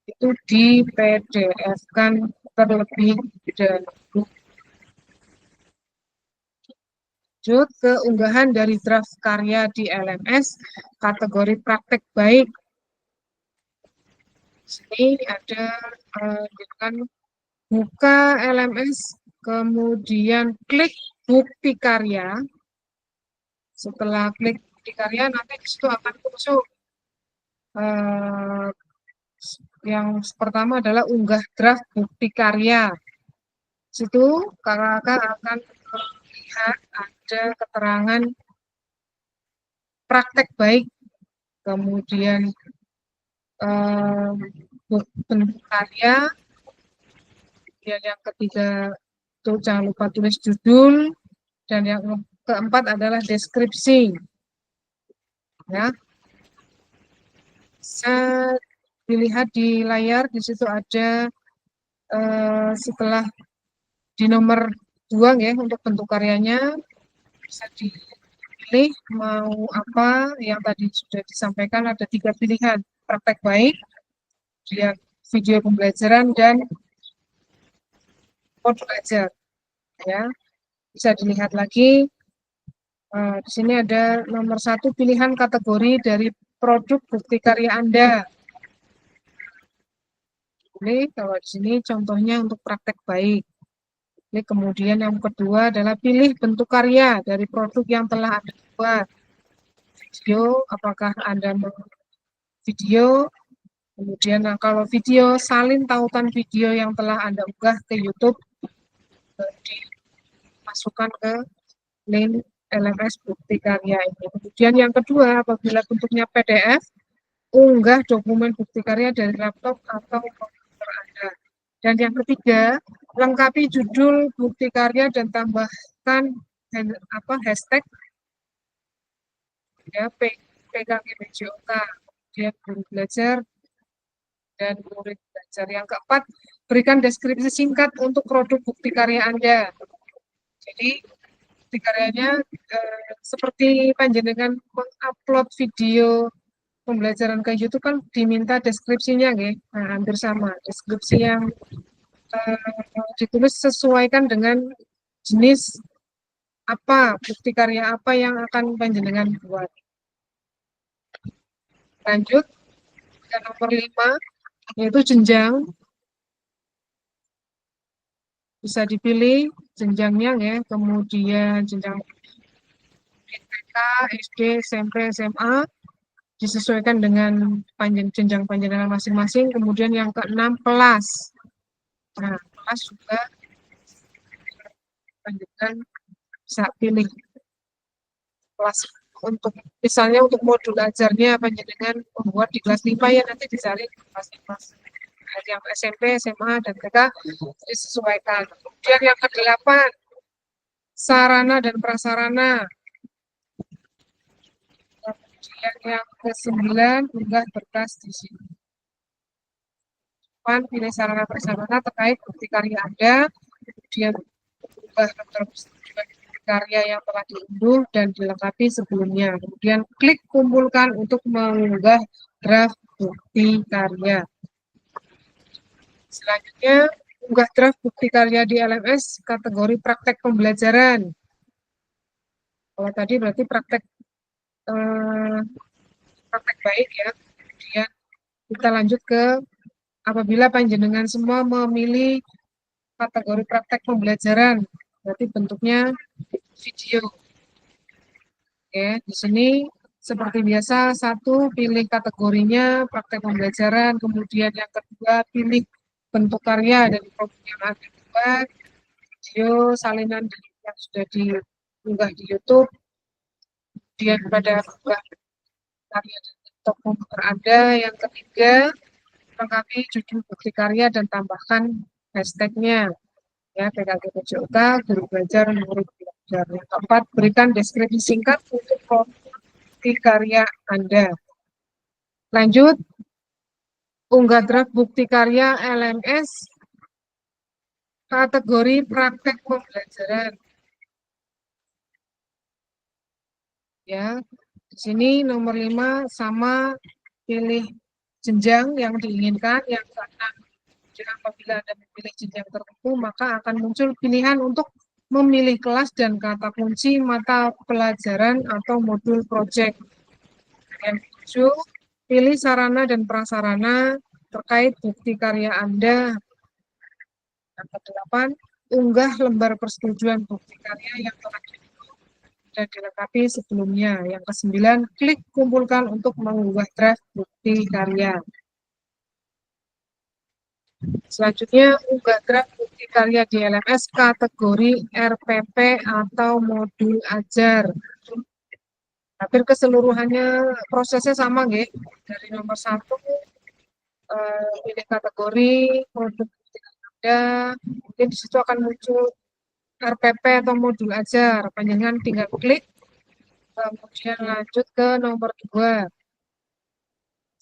itu di PDF-kan terlebih dahulu. Lanjut ke unggahan dari draft karya di LMS kategori praktek baik. Sini ada dengan buka LMS, kemudian klik bukti karya. Setelah klik bukti karya, nanti di situ akan masuk yang pertama adalah unggah draft bukti karya. Situ kakak akan melihat ada keterangan praktek baik, kemudian bentuk karya, kemudian yang ketiga itu jangan lupa tulis judul, dan yang keempat adalah deskripsi. Ya, bisa dilihat di layar, di situ ada setelah di nomor 2 ya untuk bentuk karyanya, bisa dipilih mau apa. Yang tadi sudah disampaikan ada 3 pilihan, praktek baik, kemudian video pembelajaran, dan modul ajar. Ya, bisa dilihat lagi. Di sini ada nomor 1 pilihan kategori dari produk bukti karya Anda. Ini kalau di sini contohnya untuk praktek baik. Ini kemudian yang kedua adalah pilih bentuk karya dari produk yang telah Anda buat. Video, apakah Anda mau video? Kemudian kalau video, salin tautan video yang telah Anda unggah ke YouTube, dimasukkan ke link LMS bukti karya ini. Kemudian yang kedua, apabila bentuknya PDF, unggah dokumen bukti karya dari laptop atau komputer Anda. Dan yang ketiga, lengkapi judul bukti karya dan tambahkan hashtag ya PKG PJOK, kemudian guru belajar dan murid belajar. Yang keempat, berikan deskripsi singkat untuk produk bukti karya Anda. Jadi bukti karyanya seperti panjenengan mengupload video pembelajaran ke YouTube kan diminta deskripsinya, nggih. Nah, hampir sama. Deskripsi yang ditulis sesuaikan dengan jenis apa, bukti karya apa yang akan panjenengan buat. Lanjut ke nomor 5, yaitu jenjang. Bisa dipilih jenjangnya ya, kemudian jenjang TK, SD, SMP, SMA, disesuaikan dengan jenjang panjenengan masing-masing. Kemudian yang ke-6, kelas. Nah, kelas juga panjenengan bisa pilih kelas untuk, misalnya untuk modul ajarnya panjenengan membuat di kelas 5 ya, nanti disalin kelas 5. Yang SMP, SMA, dan TK disesuaikan. Kemudian yang ke-8, sarana dan prasarana. Kemudian yang ke-9, unggah berkas di sini. Pilih sarana prasarana terkait bukti karya Anda. Kemudian mengunggah lembar persetujuan bukti karya yang telah diunduh dan dilengkapi sebelumnya. Kemudian klik kumpulkan untuk mengunggah draft bukti karya. Selanjutnya, unggah draft bukti karya di LMS kategori praktek pembelajaran. Kalau tadi berarti praktek baik ya. Kemudian kita lanjut ke apabila panjenengan semua memilih kategori praktek pembelajaran, berarti bentuknya video. Oke, di sini seperti biasa, satu, pilih kategorinya praktek pembelajaran, kemudian yang kedua, pilih bentuk karya dari produk yang ada dibuat, video, salinan yang sudah diunggah di YouTube, kemudian pada unggah karya dan laptop komputer Anda, yang ketiga, lengkapi judul bukti karya dan tambahkan hashtag-nya. Ya, PKG PJOK, guru belajar, murid belajar. Yang keempat, berikan deskripsi singkat untuk bukti karya Anda. Lanjut, unggah draft bukti karya LMS kategori praktek pembelajaran. Ya, di sini nomor 5 sama pilih jenjang yang diinginkan, yang keenam. Jadi apabila Anda memilih jenjang tertentu, maka akan muncul pilihan untuk memilih kelas dan kata kunci mata pelajaran atau modul project. Yang ketujuh, pilih sarana dan prasarana terkait bukti karya Anda. Yang kedelapan, unggah lembar persetujuan bukti karya yang telah diunduh dan dilengkapi sebelumnya. Yang kesembilan, klik kumpulkan untuk mengunggah draft bukti karya. Selanjutnya, unggah draft bukti karya di LMS kategori RPP atau modul ajar. Hampir keseluruhannya prosesnya sama, nggih. Dari nomor 1, pilih kategori, modul bukti Anda, mungkin di situ akan muncul RPP atau modul ajar. Panjenengan tinggal klik, kemudian lanjut ke nomor 2.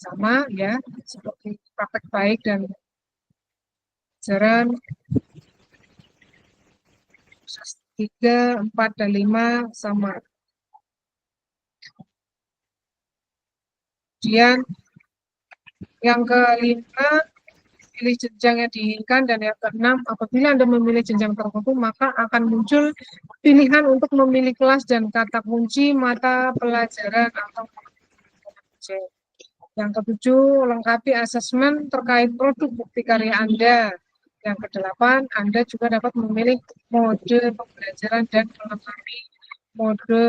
Sama ya, seperti praktek baik dan pelajaran 3, 4, dan 5 sama. Kemudian yang kelima, pilih jenjang yang diinginkan, dan yang keenam, apabila Anda memilih jenjang tertentu, maka akan muncul pilihan untuk memilih kelas dan kata kunci mata pelajaran atau project. Yang ketujuh, lengkapi asesmen terkait produk bukti karya Anda. Yang kedelapan, Anda juga dapat memilih mode pembelajaran dan melengkapi mode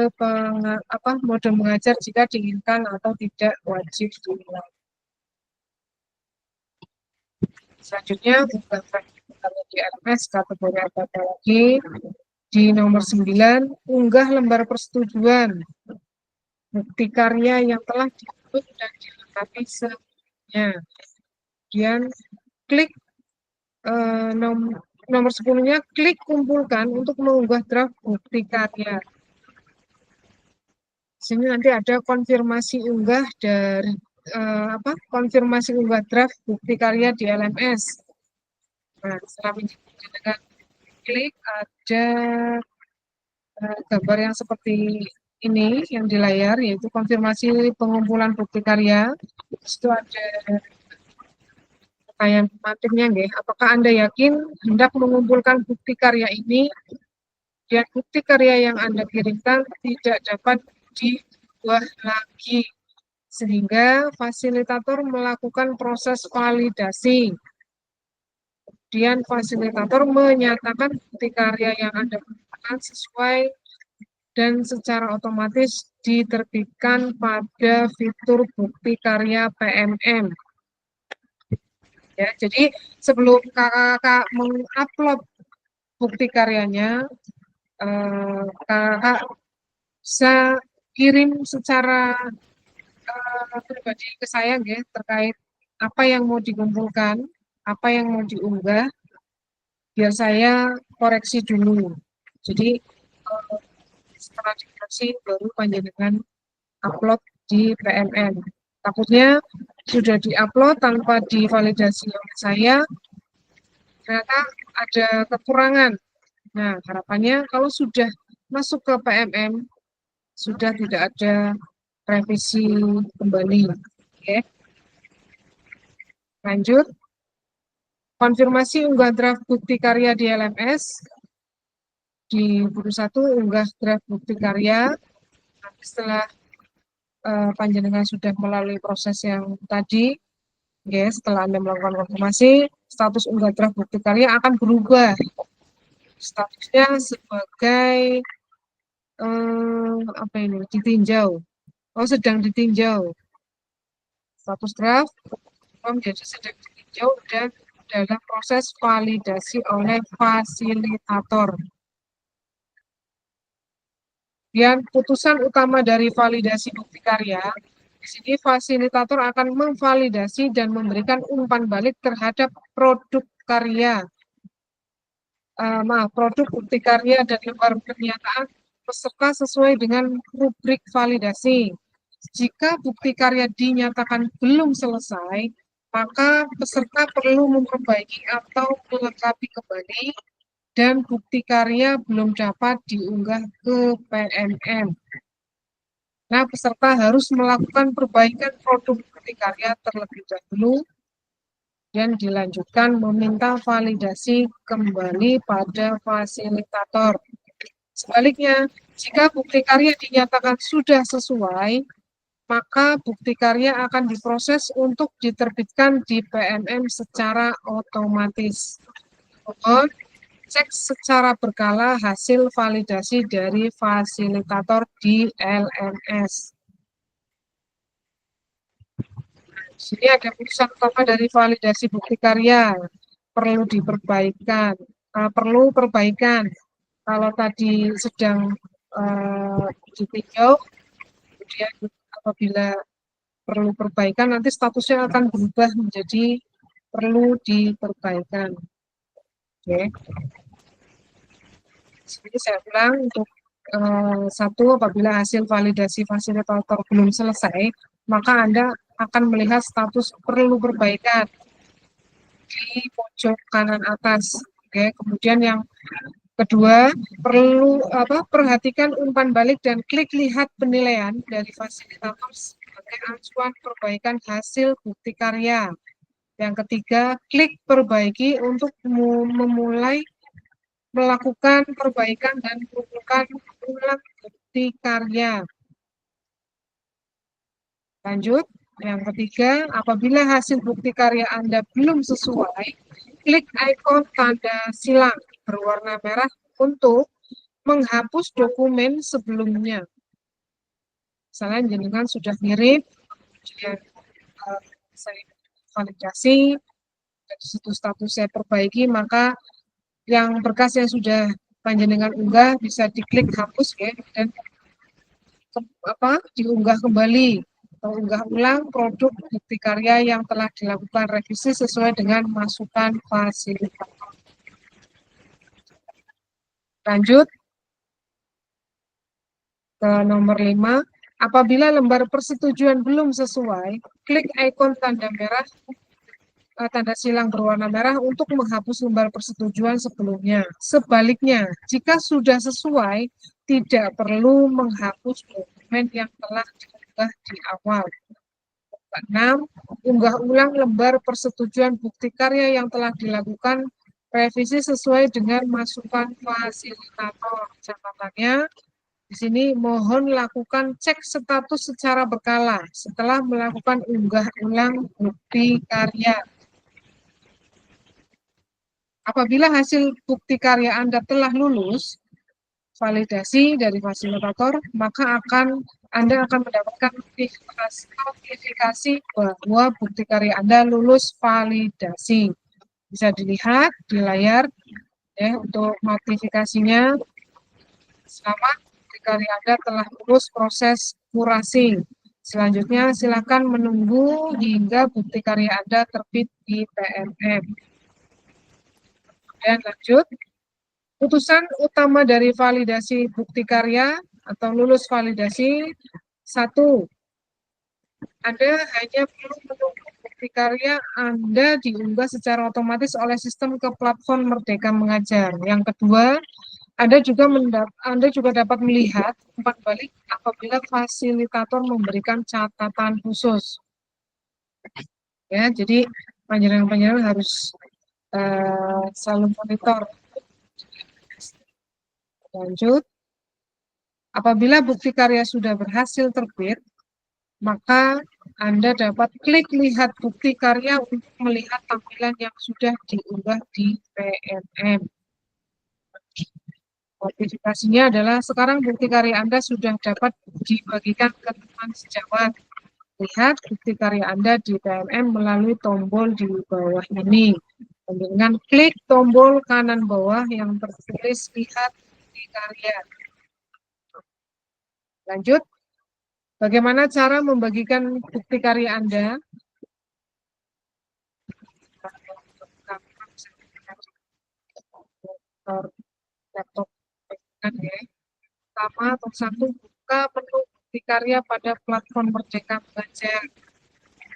mengajar jika diinginkan atau tidak wajib diulang. Selanjutnya, unggah karya di LMS kategori apa lagi? Di nomor 9, unggah lembar persetujuan bukti karya yang telah diunduh dan dilengkapi sebelumnya. Kemudian klik nomor 10-nya, klik kumpulkan untuk mengunggah draft bukti karya. Sini nanti ada konfirmasi unggah dari konfirmasi unggah draft bukti karya di LMS. Nah, setelah dengan klik ada gambar yang seperti ini yang di layar, yaitu konfirmasi pengumpulan bukti karya. Itu ada pertanyaan tematiknya, nggih. Apakah Anda yakin hendak mengumpulkan bukti karya ini dan bukti karya yang Anda kirimkan tidak dapat diubah lagi, sehingga fasilitator melakukan proses validasi. Kemudian fasilitator menyatakan bukti karya yang Anda gunakan sesuai dan secara otomatis diterbitkan pada fitur bukti karya PMM. Ya, jadi sebelum kakak mengupload bukti karyanya, kakak bisa kirim secara pribadi ke saya, ya, terkait apa yang mau dikumpulkan, apa yang mau diunggah, biar saya koreksi dulu. Jadi setelah dikoreksi baru panjenengan upload di PMM. Takutnya sudah diupload tanpa divalidasi oleh saya, ternyata ada kekurangan Nah, harapannya kalau sudah masuk ke PMM, sudah tidak ada revisi kembali. Oke. Lanjut. Konfirmasi unggah draft bukti karya di LMS. Di buku 1 unggah draft bukti karya. Nanti setelah panjenengan sudah melalui proses yang tadi, setelah Anda melakukan konfirmasi, status unggah draft bukti karya akan berubah. Statusnya sebagai apa ini? Ditinjau. Sedang ditinjau. Status draft menjadi sedang ditinjau dan dalam proses validasi oleh fasilitator. Dan putusan utama dari validasi bukti karya, di sini fasilitator akan memvalidasi dan memberikan umpan balik terhadap produk karya. Produk bukti karya dan lembar pernyataan peserta sesuai dengan rubrik validasi. Jika bukti karya dinyatakan belum selesai, maka peserta perlu memperbaiki atau melengkapi kembali dan bukti karya belum dapat diunggah ke PMM. Nah, peserta harus melakukan perbaikan produk bukti karya terlebih dahulu dan dilanjutkan meminta validasi kembali pada fasilitator. Sebaliknya, jika bukti karya dinyatakan sudah sesuai, maka bukti karya akan diproses untuk diterbitkan di PMM secara otomatis. Mohon cek secara berkala hasil validasi dari fasilitator di LMS. Di sini ada putusan utama dari validasi bukti karya. Perlu diperbaikan, perlu perbaikan. Kalau tadi sedang ditinjau, kemudian apabila perlu perbaikan, nanti statusnya akan berubah menjadi perlu diperbaikan. Oke. Jadi saya ulang untuk 1, apabila hasil validasi fasilitator belum selesai, maka Anda akan melihat status perlu perbaikan di pojok kanan atas. Oke. Kemudian yang kedua, perlu perhatikan umpan balik dan klik lihat penilaian dari fasilitator sebagai acuan perbaikan hasil bukti karya. Yang ketiga, klik perbaiki untuk memulai melakukan perbaikan dan mengumpulkan ulang bukti karya. Lanjut, yang ketiga, apabila hasil bukti karya Anda belum sesuai, klik ikon tanda silang berwarna merah untuk menghapus dokumen sebelumnya. Misalnya jenengan sudah ngirim, kemudian saya validasi, dari situ status saya perbaiki, maka yang berkas yang sudah panjenengan unggah bisa diklik hapus dan diunggah kembali atau unggah ulang produk bukti karya yang telah dilakukan revisi sesuai dengan masukan fasilitator. Lanjut ke nomor 5. Apabila lembar persetujuan belum sesuai, klik ikon tanda silang berwarna merah untuk menghapus lembar persetujuan sebelumnya. Sebaliknya, jika sudah sesuai, tidak perlu menghapus dokumen yang telah diunggah di awal. 6. Unggah ulang lembar persetujuan bukti karya yang telah dilakukan revisi sesuai dengan masukan fasilitator. Catatannya, di sini mohon lakukan cek status secara berkala setelah melakukan unggah ulang bukti karya. Apabila hasil bukti karya Anda telah lulus validasi dari fasilitator, maka Anda akan mendapatkan notifikasi bahwa bukti karya Anda lulus validasi. Bisa dilihat di layar untuk notifikasinya. Selamat, bukti karya Anda telah lulus proses kurasi. Selanjutnya silakan menunggu hingga bukti karya Anda terbit di PMM. Dan lanjut, putusan utama dari validasi bukti karya atau lulus validasi. 1. Anda hanya perlu menunggu bukti bukti karya Anda diunggah secara otomatis oleh sistem ke platform Merdeka Mengajar. Yang kedua, Anda juga dapat melihat umpan balik apabila fasilitator memberikan catatan khusus. Ya, jadi panjenengan harus selalu monitor. Lanjut, apabila bukti karya sudah berhasil terbit, maka Anda dapat klik lihat bukti karya untuk melihat tampilan yang sudah diunggah di PMM. Notifikasinya adalah sekarang bukti karya Anda sudah dapat dibagikan ke teman sejawat. Lihat bukti karya Anda di PMM melalui tombol di bawah ini. Dengan klik tombol kanan bawah yang tertulis lihat bukti karya. Lanjut, bagaimana cara membagikan bukti karya Anda? Laptop. Pertama atau satu, buka menu bukti karya pada platform Merdeka Belajar.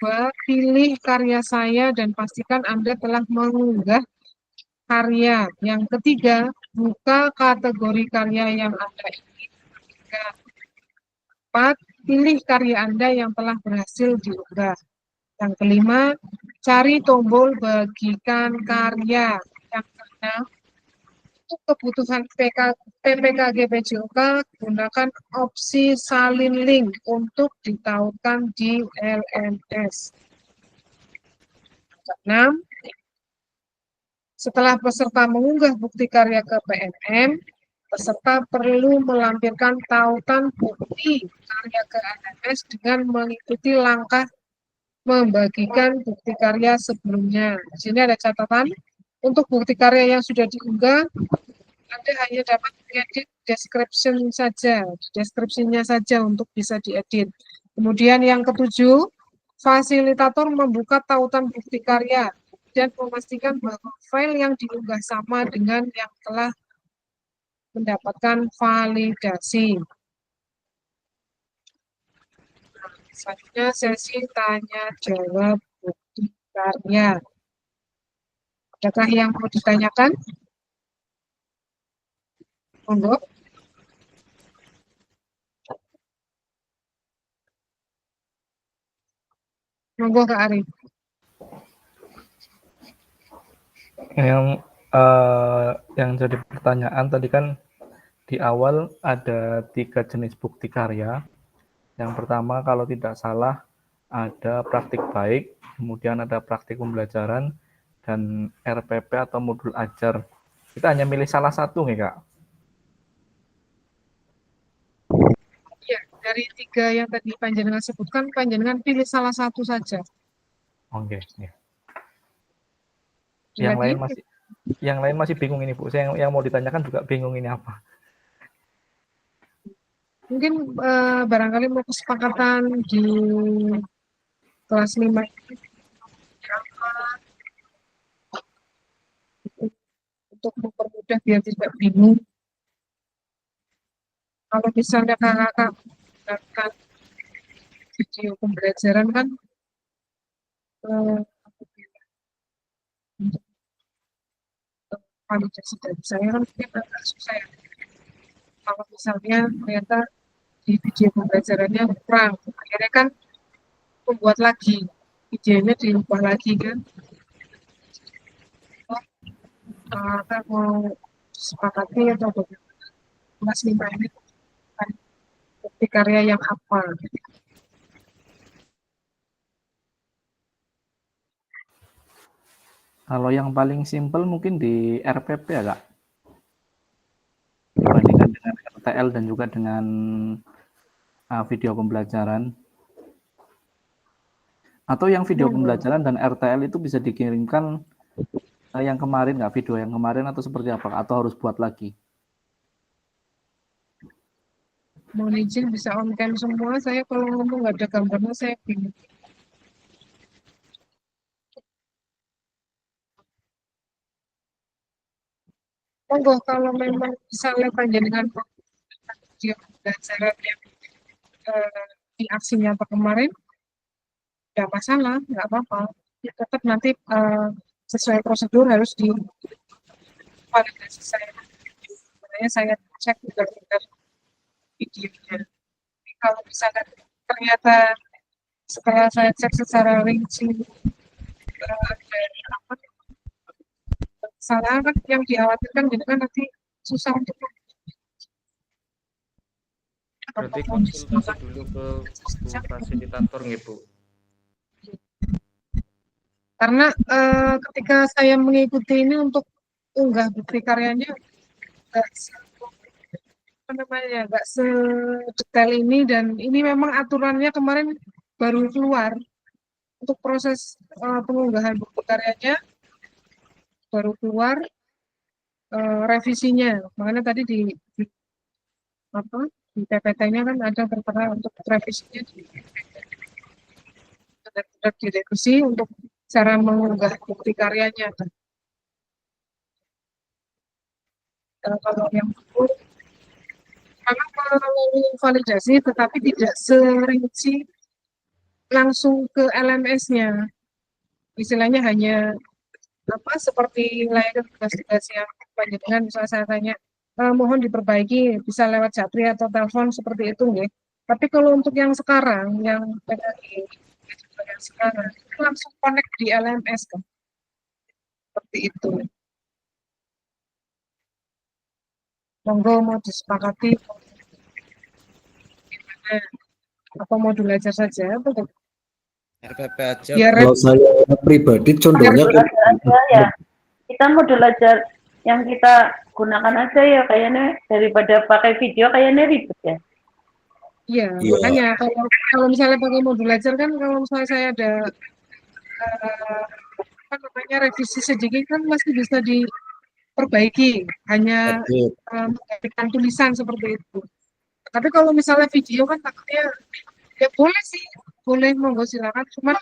Dua, pilih karya saya dan pastikan Anda telah mengunggah karya. Yang ketiga, buka kategori karya yang Anda ingin. Tiga, empat, pilih karya Anda yang telah berhasil diunggah. Yang kelima, cari tombol bagikan karya. Yang keenam, untuk kebutuhan PPKG PJOK, gunakan opsi salin link untuk ditautkan di LMS. 6. Setelah peserta mengunggah bukti karya ke PMM, peserta perlu melampirkan tautan bukti karya ke LMS dengan mengikuti langkah membagikan bukti karya sebelumnya. Di sini ada catatan, untuk bukti karya yang sudah diunggah, Anda hanya dapat mengedit deskripsinya saja untuk bisa diedit. Kemudian yang ketujuh, fasilitator membuka tautan bukti karya dan memastikan bahwa file yang diunggah sama dengan yang telah mendapatkan validasi. Selanjutnya sesi tanya jawab bukti karya. Adakah yang mau ditanyakan? Monggo. Monggo Kak Ari. Yang jadi pertanyaan tadi kan di awal ada 3 jenis bukti karya. Yang pertama kalau tidak salah ada praktik baik, kemudian ada praktik pembelajaran, dan RPP atau modul ajar. Kita hanya milih salah satu nih Kak? Ya, dari 3 yang tadi panjenengan sebutkan, panjenengan pilih salah satu saja. Oke. Ya. Yang lain masih bingung ini Bu. Saya yang mau ditanyakan juga bingung ini apa. Mungkin barangkali mau kesepakatan di kelas 5 ini untuk mempermudah biar tidak bingung. Kalau misalnya kakak menggunakan video pembelajaran kan validasi dari saya kan mungkin agak susah ya. Kalau misalnya ternyata di video pembelajarannya kurang, akhirnya kan membuat lagi videonya diubah lagi kan. Kakak mau sepakati atau bagaimana kelas 5 ini bukti karya yang apa? Kalau yang paling simpel mungkin di RPP ya Kak, dibandingkan dengan RTL dan juga dengan video pembelajaran. Atau yang video pembelajaran dan RTL itu bisa dikirimkan yang kemarin nggak, video yang kemarin atau seperti apa? Atau harus buat lagi? Mohon izin bisa on cam semua, saya kalau ngomong nggak ada gambarnya saya bingung. Monggo kalau memang misalnya panjenengan video pembelajaran yang di aksi nyata kemarin, nggak masalah, nggak apa-apa. Tetap nanti sesuai prosedur harus divalidasi saya. Sebenarnya saya cek benar-benar videonya. Jadi kalau misalkan ternyata setelah saya cek secara rinci ada apa kesalahan kan yang dikhawatirkan gitu kan nanti susah untuk Berarti konsultasi dulu ke Bu fasilitator nggih, Bu. karena ketika saya mengikuti ini untuk unggah bukti karyanya nggak apa namanya nggak sedetail ini dan ini memang aturannya kemarin baru keluar untuk proses pengunggahan bukti karyanya baru keluar revisinya makanya tadi di apa di PPT-nya kan ada tertera untuk revisinya benar-benar direvisi untuk cara mengunggah bukti karyanya kan. Kalau yang itu memang melalui validasi tetapi tidak serinci langsung ke LMS-nya. Istilahnya hanya apa seperti layar tugas-tugas yang panjenengan misalnya saya tanya mohon diperbaiki bisa lewat japri atau telepon seperti itu nggih. Tapi kalau untuk yang sekarang yang PKI yang sekarang itu langsung connect di LMS kan. Seperti itu. Monggo mau disepakati gimana apa mau belajar saja atau RPP aja. biar Kalau saya pribadi condongnya ke aja ya. Kita modul ajar yang kita gunakan aja ya kayaknya daripada pakai video kayaknya ribet ya. iya, Iya. makanya kalau misalnya pakai modul belajar kan kalau misalnya saya ada apa namanya revisi sedikit kan masih bisa diperbaiki hanya edit. menggantikan tulisan seperti itu. Tapi kalau misalnya video kan takutnya ya boleh sih, boleh monggo silakan. Cuman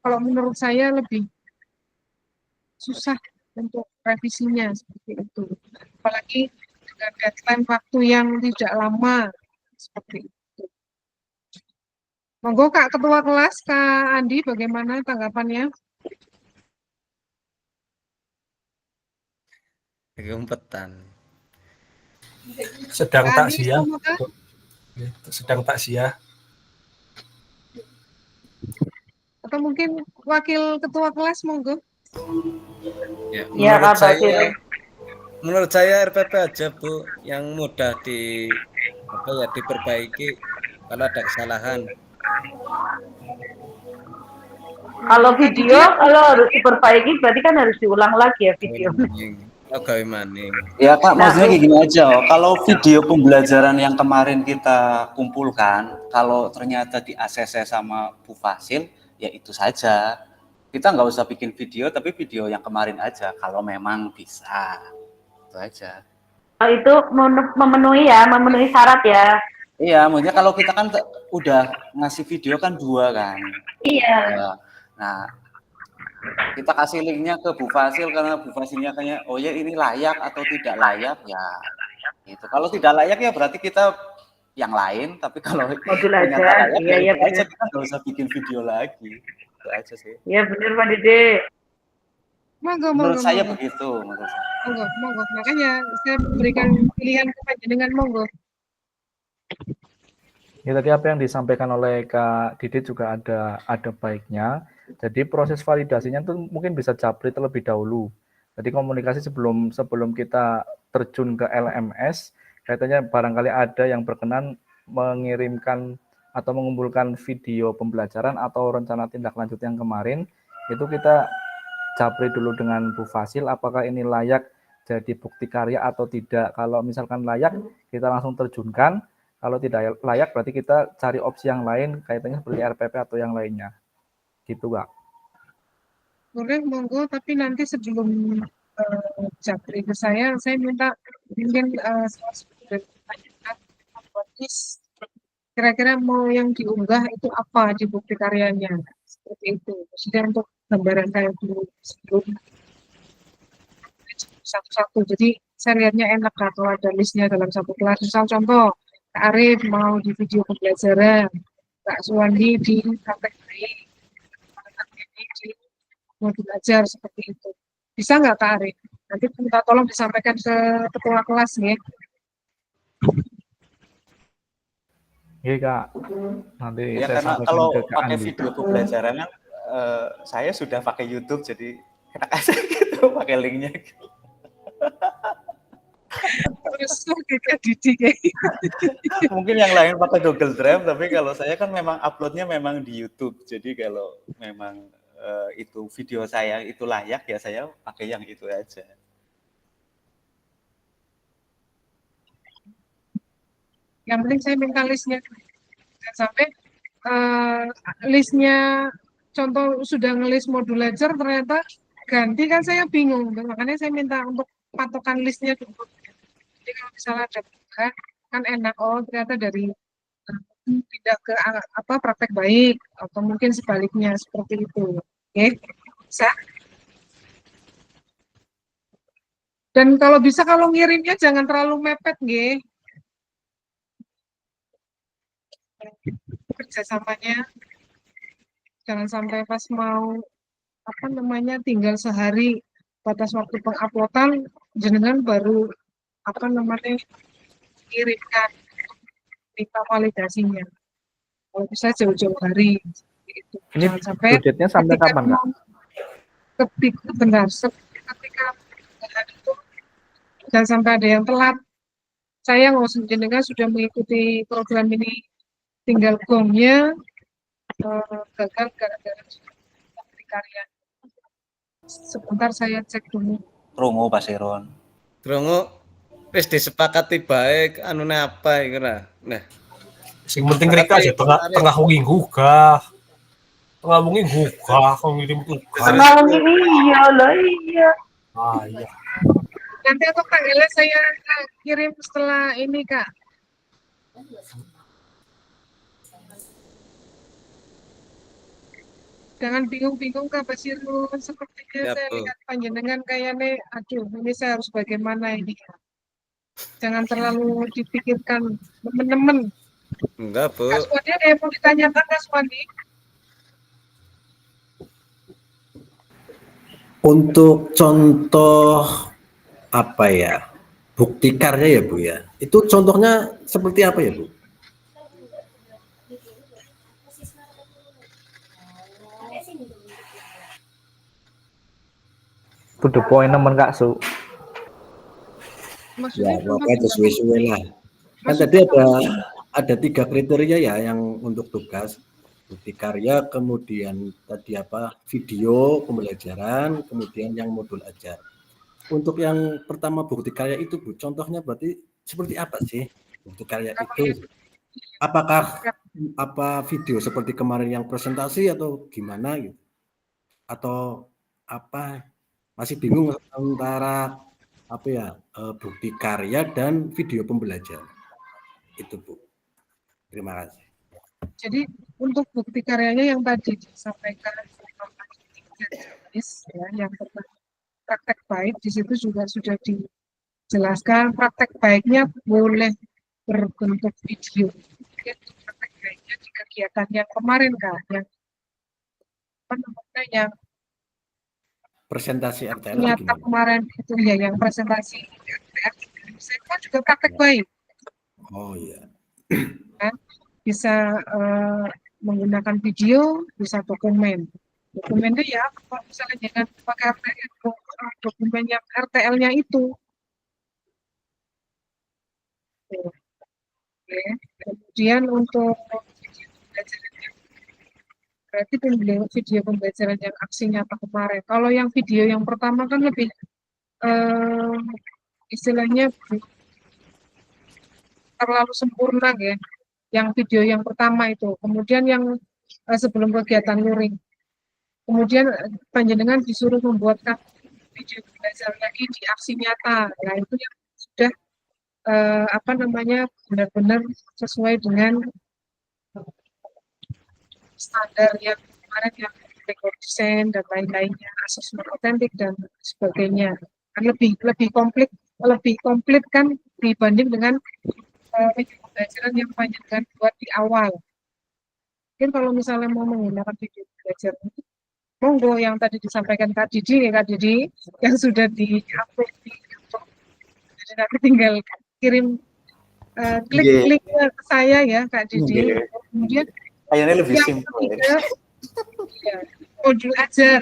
kalau menurut saya lebih susah untuk revisinya seperti itu. Apalagi dengan deadline waktu yang tidak lama seperti itu. Monggo Kak Ketua Kelas, Kak Andi, bagaimana tanggapannya? Keumpetan. Sedang Kak Andi, takziah. apakah? Sedang takziah. Atau mungkin Wakil Ketua Kelas, monggo. Ya, Iya, menurut Kak saya Basil. menurut saya RPP aja, Bu, yang mudah diperbaiki kalau ada kesalahan. Kalau video kalau harus diperbaiki berarti kan harus diulang lagi ya video. Gawe maning. Ya Kak, Nah, maksudnya kayak gini aja. Kalau video pembelajaran yang kemarin kita kumpulkan, kalau ternyata di ACC sama Bu Fasil, ya itu saja. Kita nggak usah bikin video, tapi video yang kemarin aja. Kalau memang bisa, itu aja. itu memenuhi syarat ya. Iya, maksudnya kalau kita kan udah ngasih video kan 2 kan. Iya. Nah, kita kasih linknya ke Bu Fasil karena Bu Fasilnya kayaknya oh ya ini layak atau tidak layak ya itu kalau tidak layak ya berarti kita yang lain tapi kalau modul ternyata aja layak iya ya iya itu aja benar kita nggak usah bikin video lagi itu aja sih iya benar Pak Dede Monggo, menurut monggo, saya monggo. begitu menurut saya. Monggo. Makanya saya memberikan pilihan kepada dengan monggo. Ya tadi apa yang disampaikan oleh Kak Didit juga ada baiknya. Jadi proses validasinya tuh mungkin bisa japri terlebih dahulu. Jadi komunikasi sebelum kita terjun ke LMS, kaitannya barangkali ada yang berkenan mengirimkan atau mengumpulkan video pembelajaran atau rencana tindak lanjut yang kemarin, itu kita japri dulu dengan Bu Fasil apakah ini layak jadi bukti karya atau tidak. Kalau misalkan layak, kita langsung terjunkan. Kalau tidak layak, berarti kita cari opsi yang lain, kaitannya seperti RPP atau yang lainnya. Gitu, Kak. Boleh, monggo. Tapi nanti sebelum japri ke saya minta mungkin kira-kira mau yang diunggah itu apa di bukti karyanya. Seperti itu. Maksudnya untuk gambaran kayak dulu sebelum satu-satu. Jadi saya lihatnya enak kalau ada listnya dalam satu kelas. Misal contoh, Kak Arif mau di video pembelajaran, Kak Suwandi di kategori modul ajar seperti itu. Bisa nggak Kak Ari? Nanti minta tolong disampaikan ke ketua kelas nih. Iya Kak, nanti Ya saya karena sampaikan kalau ke Kak pakai Andi. video pembelajaran kan saya sudah pakai YouTube jadi enak aja gitu pakai linknya. Gitu. Terus Kak Didi kayak Mungkin yang lain pakai Google Drive, tapi kalau saya kan memang uploadnya memang di YouTube. Jadi kalau memang itu video saya itu layak ya saya pakai yang itu aja. yang penting saya minta listnya. Dan sampai listnya contoh sudah ngelis modul ajar ternyata ganti kan saya bingung. Makanya saya minta untuk patokan listnya dulu. Jadi kalau misalnya ada perubahan kan enak, oh ternyata dari pindah ke apa praktek baik atau mungkin sebaliknya seperti itu. Oke, bisa. Dan kalau bisa kalau ngirimnya jangan terlalu mepet, nggih. Kerjasamanya jangan sampai pas mau apa namanya tinggal sehari batas waktu penguploadan jenengan baru apa namanya kirimkan minta validasinya. Kalau bisa jauh-jauh hari itu. Ini Jangan sampai budgetnya sampai ketika kapan Kak? benar ketika itu jangan sampai ada yang telat. Saya nggak jenengan sudah mengikuti program ini tinggal gongnya gagal gara-gara karya. Sebentar saya cek dulu. Rungu Pak Siron. Drungu wis disepakati baik anune apa iku nah. Nah. Sing penting mereka aja tengah wengi gugah. Tengah wengi gugah kok ngirim tugas. Tengah wengi iya lah iya. Ah iya. Nanti untuk tanggalnya saya kirim setelah ini Kak. Jangan bingung-bingung Kak Basirun, sepertinya Ya, saya Bu. lihat panjenengan kayaknya, aduh ini saya harus bagaimana ini. Jangan terlalu dipikirkan teman-teman. Enggak, Bu. Kak Swandi ada yang mau ditanyakan Kak Swandi? Untuk contoh apa ya, bukti karya ya Bu ya, itu contohnya seperti apa ya Bu? To the point nemen Kak Su. Ya pokoknya sesuai-sesuai lah. Kan tadi ada 3 kriteria ya yang untuk tugas. Bukti karya, kemudian tadi apa, video pembelajaran, kemudian yang modul ajar. Untuk yang pertama bukti karya itu Bu, contohnya berarti seperti apa sih bukti karya itu? Apakah apa video seperti kemarin yang presentasi atau gimana gitu? Atau apa? Masih bingung antara apa ya, bukti karya dan video pembelajaran. Itu Bu. Terima kasih. Jadi untuk bukti karyanya yang tadi disampaikan ya, yang pertama praktek baik di situ juga sudah dijelaskan praktek baiknya boleh berbentuk video. Itu praktek baiknya di kegiatan yang kemarin Kak, yang apa namanya yang Presentasi RTL nyata kemarin itu ya yang presentasi RTL itu juga praktek baik. Oh iya. Kan bisa menggunakan video, bisa dokumen. Dokumennya ya kalau misalnya jangan pakai RTL, dokumen yang RTL-nya itu. Oke. Kemudian untuk video pembelajaran berarti video pembelajaran yang aksi nyata kemarin. Kalau yang video yang pertama kan lebih istilahnya terlalu sempurna ya. Yang video yang pertama itu. Kemudian yang sebelum kegiatan luring. Kemudian panjenengan disuruh membuatkan video pembelajaran lagi di aksi nyata. Nah itu yang sudah apa namanya benar-benar sesuai dengan standar yang kemarin yang record design dan lain-lainnya, asesmen otentik dan sebagainya. Kan lebih komplit kan dibanding dengan video pembelajaran yang panjenengan buat di awal. Mungkin kalau misalnya mau menggunakan video pembelajaran itu monggo yang tadi disampaikan Kak Didi, yang sudah di-upload di YouTube. Jadi nanti tinggal kirim klik linknya ke saya ya Kak Didi. Kemudian Kayaknya lebih yang simpel. ketiga, ya, modul ajar.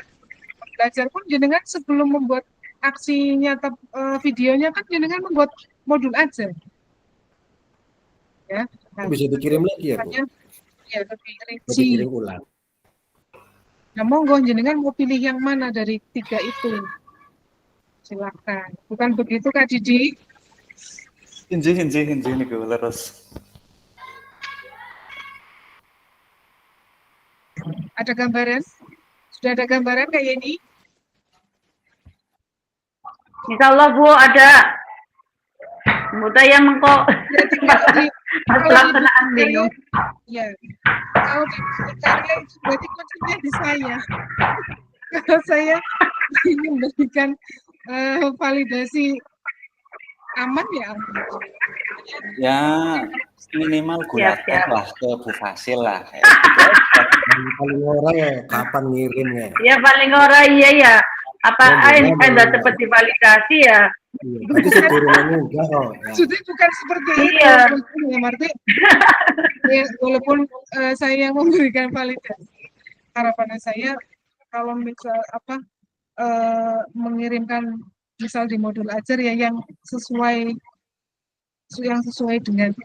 Modul ajar pun jenengan sebelum membuat aksinya atau videonya kan jenengan membuat modul ajar. Ya. Nah, Bisa dikirim lagi ya, Bu? Ya, lebih rinci. Dikirim ulang. Nah, monggo jenengan mau pilih yang mana dari 3 itu? Silakan. Bukan begitu Kak Didi? Hinji nih gue leres. Ada gambaran? Sudah ada gambaran kayak ini? Insya Allah Bu ada. Mudah yang kok pas pelaksanaan bingung. Ya, kalau di karya itu berarti kuncinya di saya. Kalau saya ingin memberikan validasi aman ya. Ya minimal gunakan lah ke Bu Fasil lah. Paling orang ya kapan ngirimnya? Ya paling orang iya ya. Apaan ada seperti validasi ya. Itu sebetulnya enggak kok. Sudah bukan seperti itu. Iya. Ya, Marti. Ya, walaupun saya yang memberikan validasi, harapan saya kalau misal mengirimkan misal di modul ajar ya yang sesuai dengan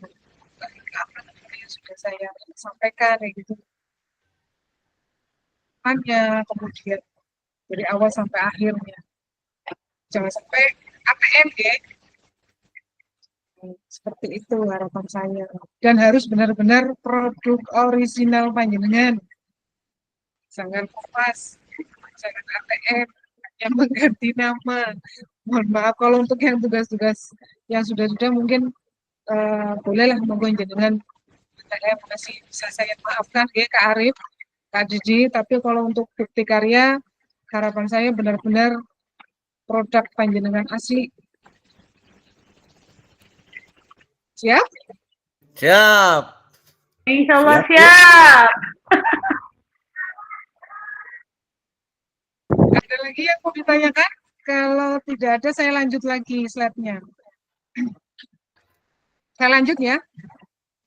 apa yang sudah saya sampaikan kayak gitu. Hanya kemudian dari awal sampai akhirnya. Jangan sampai APM ya. Seperti itu harapan saya. Dan harus benar-benar produk orisinal panjenengan. Jangan kopas, jangan ATM, yang mengganti nama. Mohon maaf kalau untuk yang tugas-tugas yang sudah-sudah mungkin bolehlah monggo jenengan ATM masih bisa saya maafkan ya Kak Arif, Kak Didi, tapi kalau untuk bukti karya harapan saya benar-benar produk panjenengan asli. Siap? Siap. Insya Allah siap. Ada lagi yang mau ditanyakan? Kalau tidak ada, saya lanjut lagi slide-nya. Saya lanjut ya.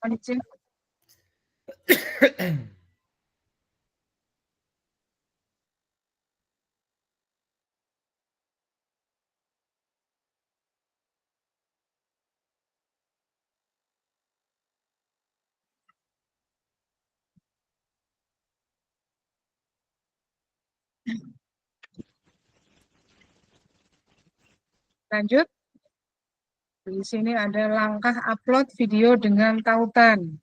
Izin. Lanjut. Di sini ada langkah upload video dengan tautan.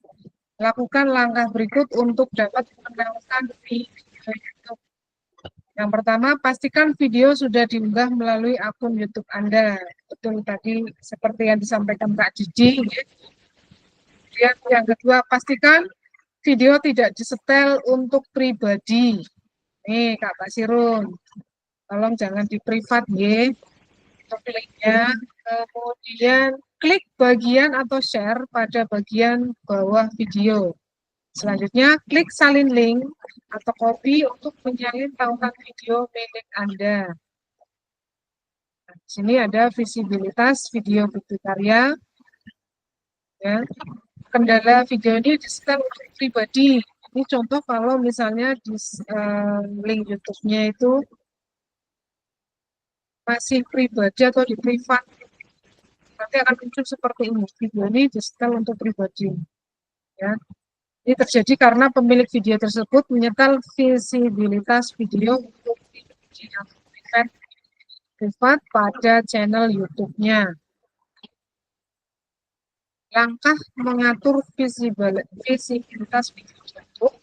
Lakukan langkah berikut untuk dapat mengenalkan video YouTube. Yang pertama, pastikan video sudah diunggah melalui akun YouTube Anda. Betul tadi seperti yang disampaikan Kak Didi. Kemudian yang kedua, pastikan video tidak disetel untuk pribadi. Nih Kak Basirun, tolong jangan di privat ya. Untuk linknya, kemudian klik bagian atau share pada bagian bawah video. Selanjutnya, klik salin link atau copy untuk menyalin tautan video milik Anda. Nah, di sini ada visibilitas video bukti karya. Ya. Kendala video ini disetel untuk pribadi. Ini contoh kalau misalnya di link YouTube-nya itu masih pribadi atau di privat, nanti akan muncul seperti ini. Video ini disetel untuk pribadi. Ya. Ini terjadi karena pemilik video tersebut menyetel visibilitas video untuk pribadi atau privat pada channel YouTube-nya. Langkah mengatur visibilitas video YouTube.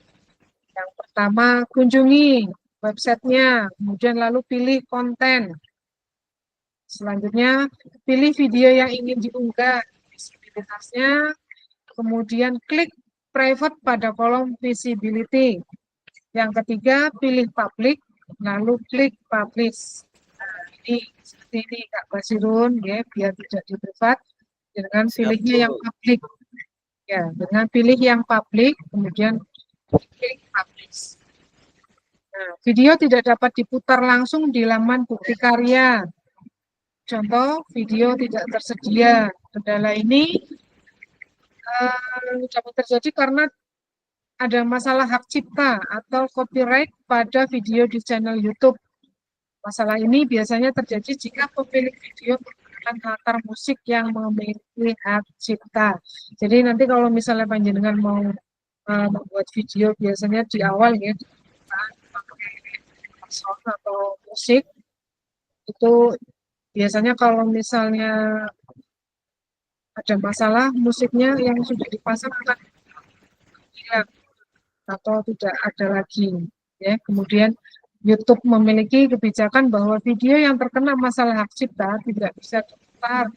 Yang pertama, kunjungi websitenya, kemudian lalu pilih konten. Selanjutnya, pilih video yang ingin diunggah visibilitasnya, kemudian klik private pada kolom visibility. Yang ketiga, pilih public, lalu klik publish. Nah, ini seperti ini Kak Basirun, ya, biar tidak di privat, dengan pilihnya yang public. Ya, dengan pilih yang public, kemudian klik publish. Nah, video tidak dapat diputar langsung di laman bukti karya. Contoh, video tidak tersedia. Kendala ini dapat terjadi karena ada masalah hak cipta atau copyright pada video di channel YouTube. Masalah ini biasanya terjadi jika pemilik video menggunakan latar musik yang memiliki hak cipta. Jadi nanti kalau misalnya panjenengan mau membuat video, biasanya di awal ya, pakai sound atau musik, itu biasanya kalau misalnya ada masalah, musiknya yang sudah dipasang akan hilang atau tidak ada lagi. Ya, kemudian YouTube memiliki kebijakan bahwa video yang terkena masalah hak cipta tidak bisa diputar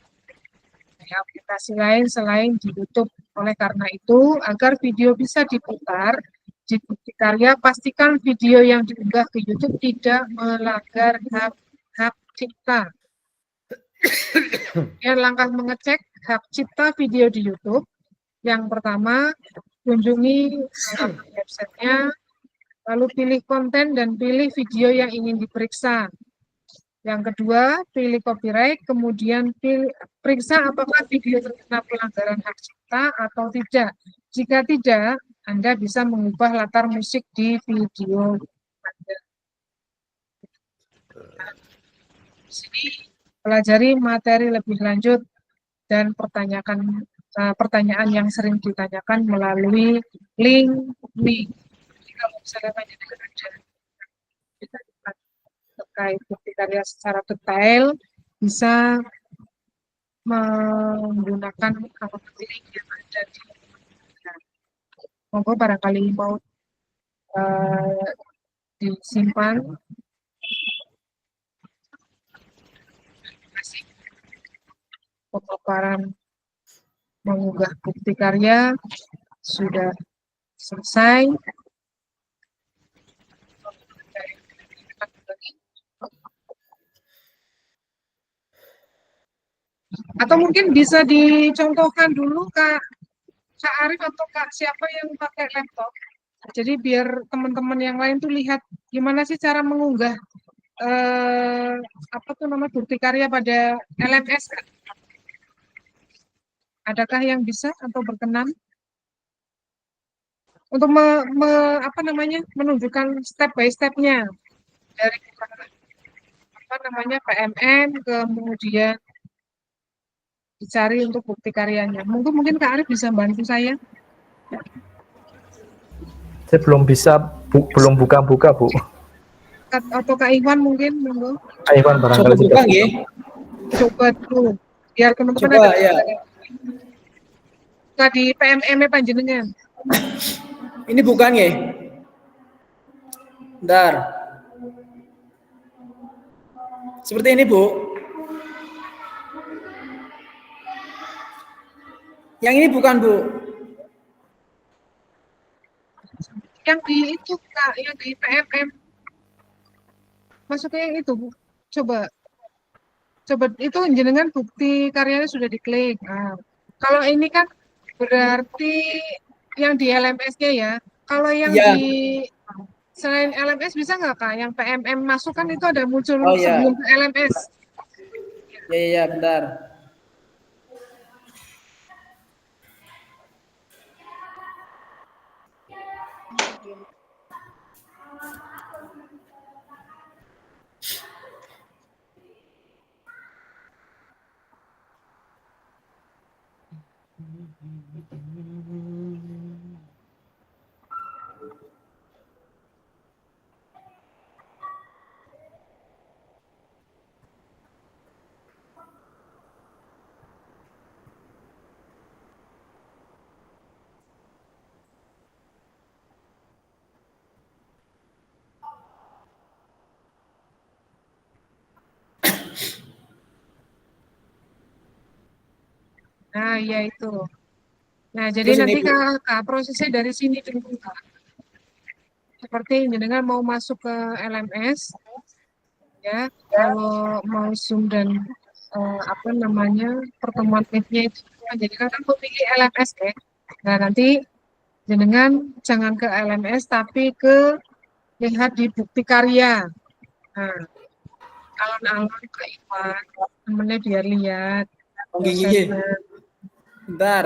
di aplikasi lain selain di YouTube. Oleh karena itu, agar video bisa diputar di bukti karya, pastikan video yang diunggah ke YouTube tidak melanggar hak cipta. Dan langkah mengecek hak cipta video di YouTube. Yang pertama, kunjungi websitenya, lalu pilih konten dan pilih video yang ingin diperiksa. Yang kedua, pilih copyright, kemudian periksa apakah video terkena pelanggaran hak cipta atau tidak. Jika tidak, Anda bisa mengubah latar musik di video Anda. Di sini pelajari materi lebih lanjut dan pertanyaan yang sering ditanyakan melalui link. Jadi kalau misalnya panjenengan ada terkait bukti karya secara detail, bisa menggunakan link yang ada di monggo barangkali mau disimpan. Pemaparan mengunggah bukti karya sudah selesai. Atau mungkin bisa dicontohkan dulu Kak Arif atau Kak siapa yang pakai laptop. Jadi biar teman-teman yang lain tuh lihat gimana sih cara mengunggah bukti karya pada LMS Kak. Adakah yang bisa atau berkenan untuk menunjukkan step by step-nya dari PMM kemudian dicari untuk bukti karyanya. Mungkin Kak Arif bisa bantu saya. Saya belum bisa, belum buka-buka, Bu. Atau Kak Iwan mungkin, monggo. Kak Iwan barangkali buka ya. Coba dulu, biar teman-teman Coba ada. ya. Di PMM panjenengan. Ini bukan ya? Bentar. Seperti ini, Bu. Yang ini bukan, Bu. Yang di itu, Kak, yang di PMM. Masuknya yang itu, Bu. Coba itu jenengan bukti karyanya sudah diklik. Nah, kalau ini kan berarti yang di LMS-nya ya. Kalau yang di selain LMS bisa nggak Kak? Yang PMM masuk kan itu ada muncul sebelum ke LMS. Ya, bentar. Nah, ya itu. Nah, jadi nanti Kak, prosesnya dari sini dulu Kak. Seperti jenengan mau masuk ke LMS, ya, kalau mau Zoom dan pertemuan meet-nya itu, jadi kan pilih LMS ya. Nah, nanti jenengan jangan ke LMS tapi ke lihat di bukti karya. Nah, alon-alon Kak Iwan, temennya biar lihat Oh, gini. prosesnya. Bentar.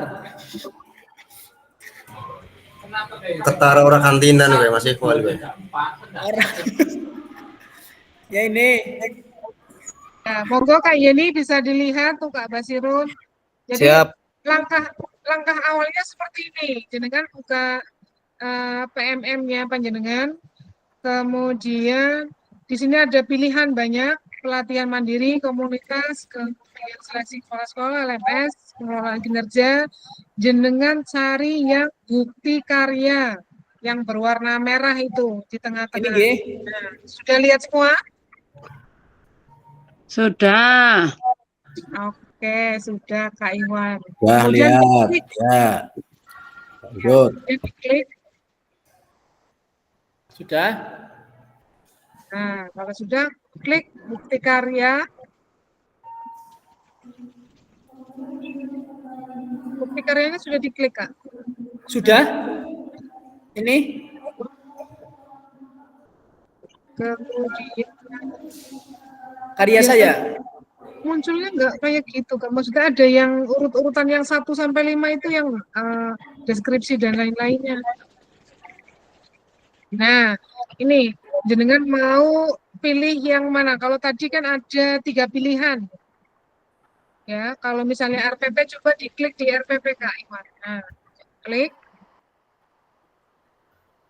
Ketara orang kantinan gue masih kual gue. Orang. Ya ini. Nah, monggo Kak Yeni bisa dilihat tuh Kak Basirun. Jadi Siap. langkah awalnya seperti ini. Jenengan buka PMM-nya panjenengan. Kemudian di sini ada pilihan banyak, pelatihan mandiri, komunitas, kemudian seleksi sekolah-sekolah, LMS, pengelolaan kinerja. Jenengan cari yang bukti karya yang berwarna merah itu di tengah-tengah. Nah, sudah lihat semua? Sudah. Oke, sudah Kak Iwan. Wah, Kemudian lihat. diklik. Ya. Lanjut. Kemudian diklik. Sudah. Nah, kalau sudah, klik bukti karya. Bukti karyanya sudah diklik, Kak. Sudah? Ini? Kemudian Karya saya? munculnya enggak kayak gitu, Kak. Maksudnya ada yang urut-urutan yang 1 sampai 5 itu yang deskripsi dan lain-lainnya. Nah, ini jenengan mau pilih yang mana? Kalau tadi kan ada 3 pilihan. Ya, kalau misalnya RPP coba diklik di RPP Kak Iwan. Nah, klik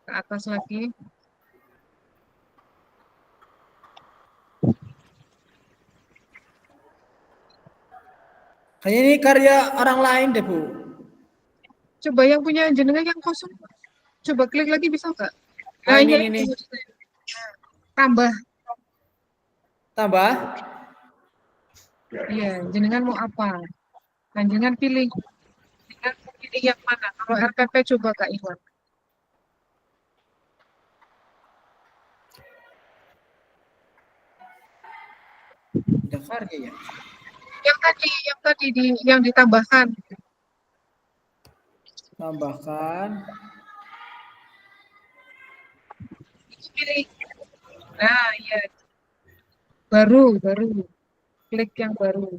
ke atas lagi. Kayaknya ini karya orang lain deh, Bu. Coba yang punya jenengan yang kosong. Coba klik lagi bisa nggak? Nah, ini. Tambah. Tambah? Iya, jenengan mau apa? Nah, jenengan pilih. Jenengan pilih yang mana? Kalau RPP coba Kak Iwan. Ada karya ya? Yang ditambahkan. Tambahkan. Pilih. Nah, iya. Baru. Klik yang baru.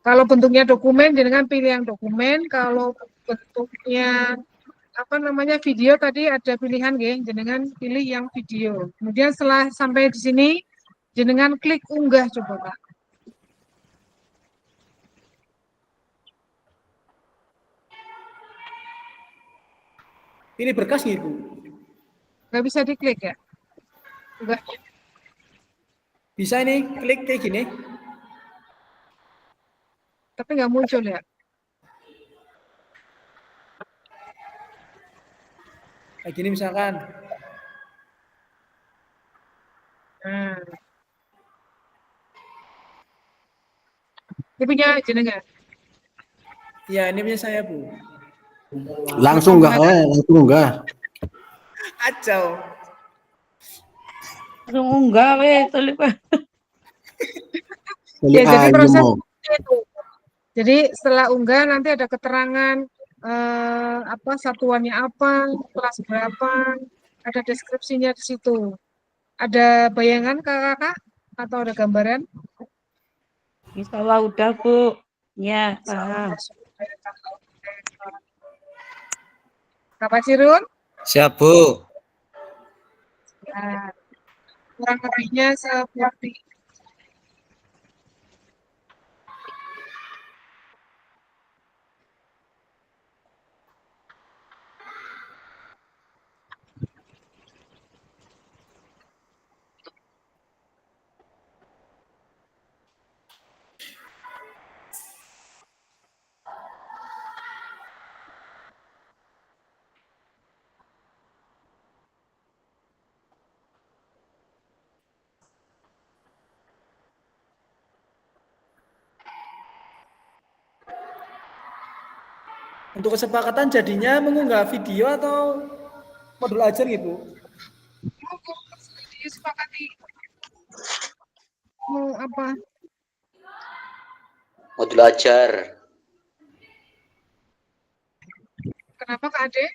Kalau bentuknya dokumen, jenengan pilih yang dokumen. Kalau bentuknya video tadi ada pilihan nggih, jenengan pilih yang video. Kemudian setelah sampai di sini, jenengan klik unggah coba, Pak. Ini berkas nih, Bu. Nggak bisa diklik ya? Enggak. Bisa ini, klik kayak gini. Tapi nggak muncul ya? Kayak gini misalkan. Nah. Ini punya jenengan? Iya, ini punya saya, Bu. Langsung enggak. Acau. Enggak, tulis. Ya, jadi proses itu. Jadi setelah unggah nanti ada keterangan satuannya apa, kelas berapa, ada deskripsinya di situ. Ada bayangan kakak atau ada gambaran? Insya Allah udah, Bu. Ya, paham. Kak Basirun? Siap, Bu. Nah, kurang lebihnya seperti Untuk kesepakatan jadinya mengunggah video atau modul ajar gitu? disepakati mau apa? Modul ajar. Kenapa Kak Ade?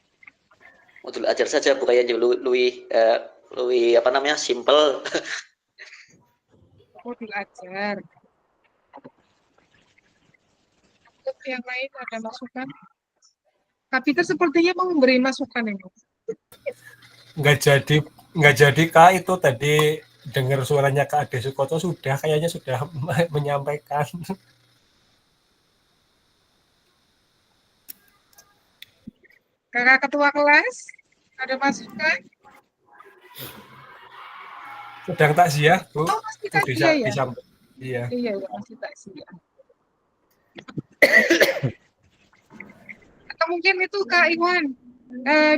modul ajar saja, bukan yang lebih apa namanya simple. Modul ajar. Untuk yang lain ada masukan? Kapiter sepertinya mau memberi masukan ini. Nggak jadi Kak, itu tadi dengar suaranya Kak Ade Sukoto kayaknya sudah menyampaikan. Kakak ketua kelas ada masukan? Sedang takziah, Bu. Oh, masih takziah ya? Iya. Iya, masih takziah. Atau mungkin itu Kak Iwan,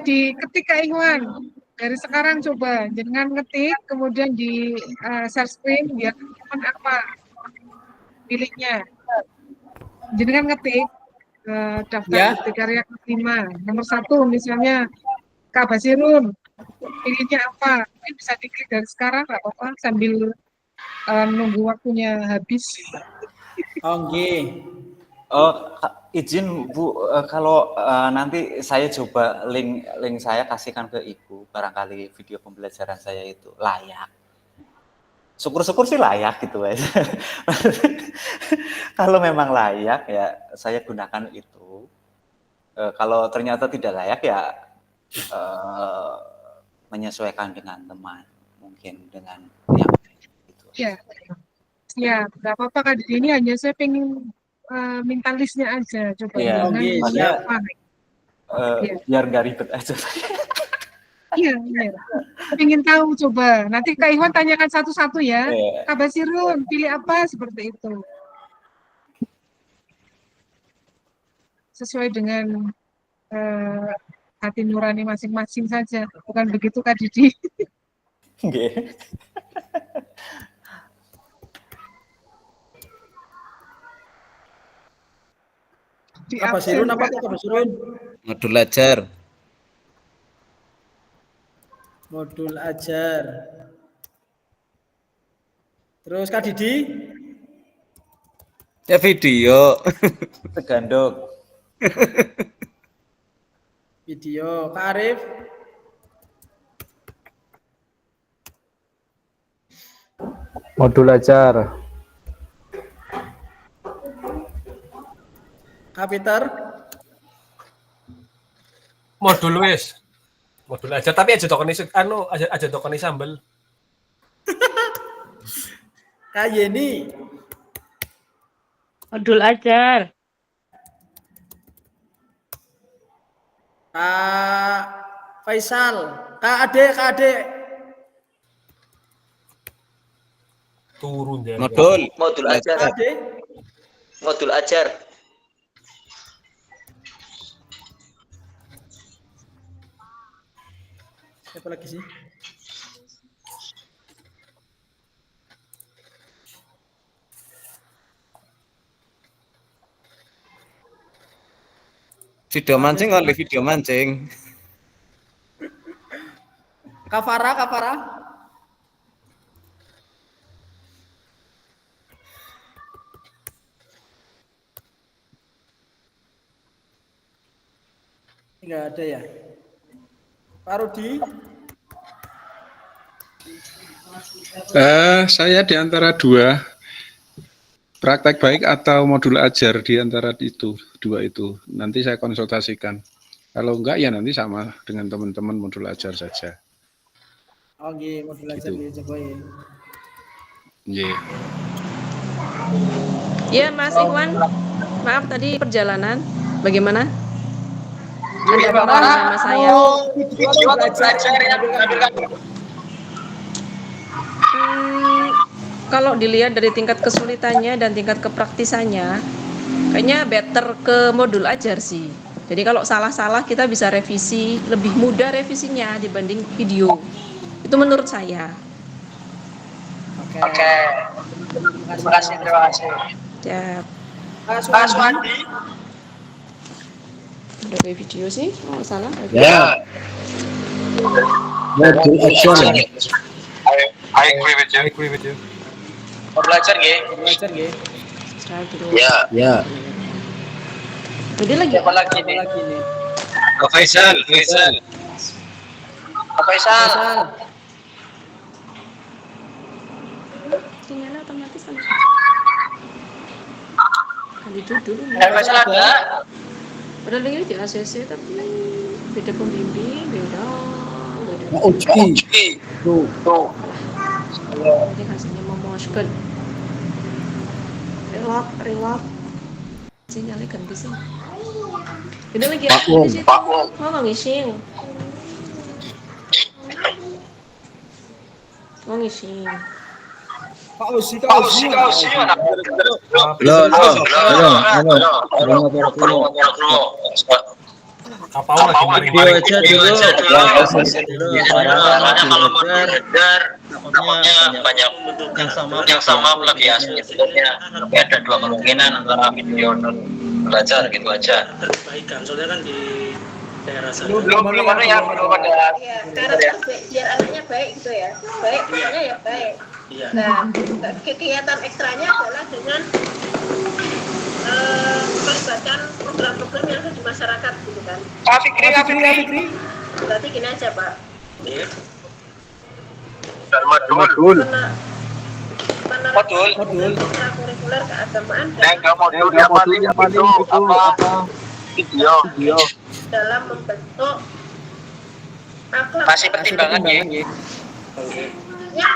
diketik Kak Iwan. Dari sekarang coba jangan ngetik, kemudian di share screen biar teman apa pilihnya. Jangan ngetik daftar bukti karya kelima nomor 1 misalnya Kak Basirun, pilihnya apa? Ini bisa diklik dari sekarang nggak apa-apa sambil nunggu waktunya habis. Oke. Izin Bu, kalau nanti saya coba link saya kasihkan ke Ibu, barangkali video pembelajaran saya itu layak. Syukur-syukur sih layak gitu guys. Kalau memang layak ya saya gunakan itu. Kalau ternyata tidak layak ya menyesuaikan dengan teman, mungkin dengan yang gitu. Ya, nggak apa-apa Kak. Ini hanya saya pengen minta listnya aja, coba biar nggak ribet aja. Iya. Pengen tahu coba. Nanti Kak Iwan tanyakan satu-satu ya. Kak Basirun, pilih apa seperti itu. Sesuai dengan hati nurani masing-masing saja. Bukan begitu Kak Didi? Apa Basirun? Apa Kak Basirun? Modul ajar. Modul ajar. Terus Kak Didi? Ya video. Teganduk. Video. Kak Arif? Modul ajar. Kak Peter? Modul aja, tapi aja dokoni sambel. Kak Yeni? Modul ajar. Kak Faisal? Kak Ade? Turun dia. Modul ajar. Ade? Modul ajar. Siapa lagi sih? Video mancing oleh video mancing. Kak Farah? Enggak ada ya? Pak Rudi? Saya di antara dua, praktek baik atau modul ajar di antara dua itu. Nanti saya konsultasikan. Kalau enggak ya nanti sama dengan teman-teman modul ajar saja. Oke, modul ajar dicobain. Ya Mas Iwan, maaf tadi perjalanan, bagaimana? Ada nama saya. Kalau dilihat dari tingkat kesulitannya dan tingkat kepraktisannya, kayaknya better ke modul ajar sih. Jadi kalau salah-salah kita bisa revisi, lebih mudah revisinya dibanding video. Itu menurut saya. Oke. Terima kasih. Ya. Pak Suwandi? Udah kayak video sih, oh, salah. Ya. Modul ajar. I agree with you. Modul ajar nggih. Ya. Jadi lagi apa lagi nih? Faisal. Faisal. Sinyalnya otomatis kan. Kali duduk. Faisal ada. Padahal ini di ACC tapi beda pembimbing, beda. Uji. Tuh. Ini hasilnya memuaskan. Relak. Sinyalnya ganti sih. Ini lagi di situ. Mau ngising. Pak Usi. Kapau lagi aja dulu. Suaranya kalau mau diedar, takutnya banyak yang sama lagi asli. Sebenarnya ada dua kemungkinan antara video dan belajar gitu aja. Perbaikan, soalnya kan di daerah saya. Belum ada ya, belum ada. Iya, biar anaknya baik gitu ya. Baik, misalnya ya baik. Iya. Nah, kegiatan ekstranya adalah dengan melibatkan program-program yang ada di masyarakat gitu kan. Pak Fikri. Berarti gini aja Pak. Iya. Modul. Kurikuler keagamaan Yang paling itu apa? Video. dalam membentuk akhlak. Masih pertimbangan ya. Ya,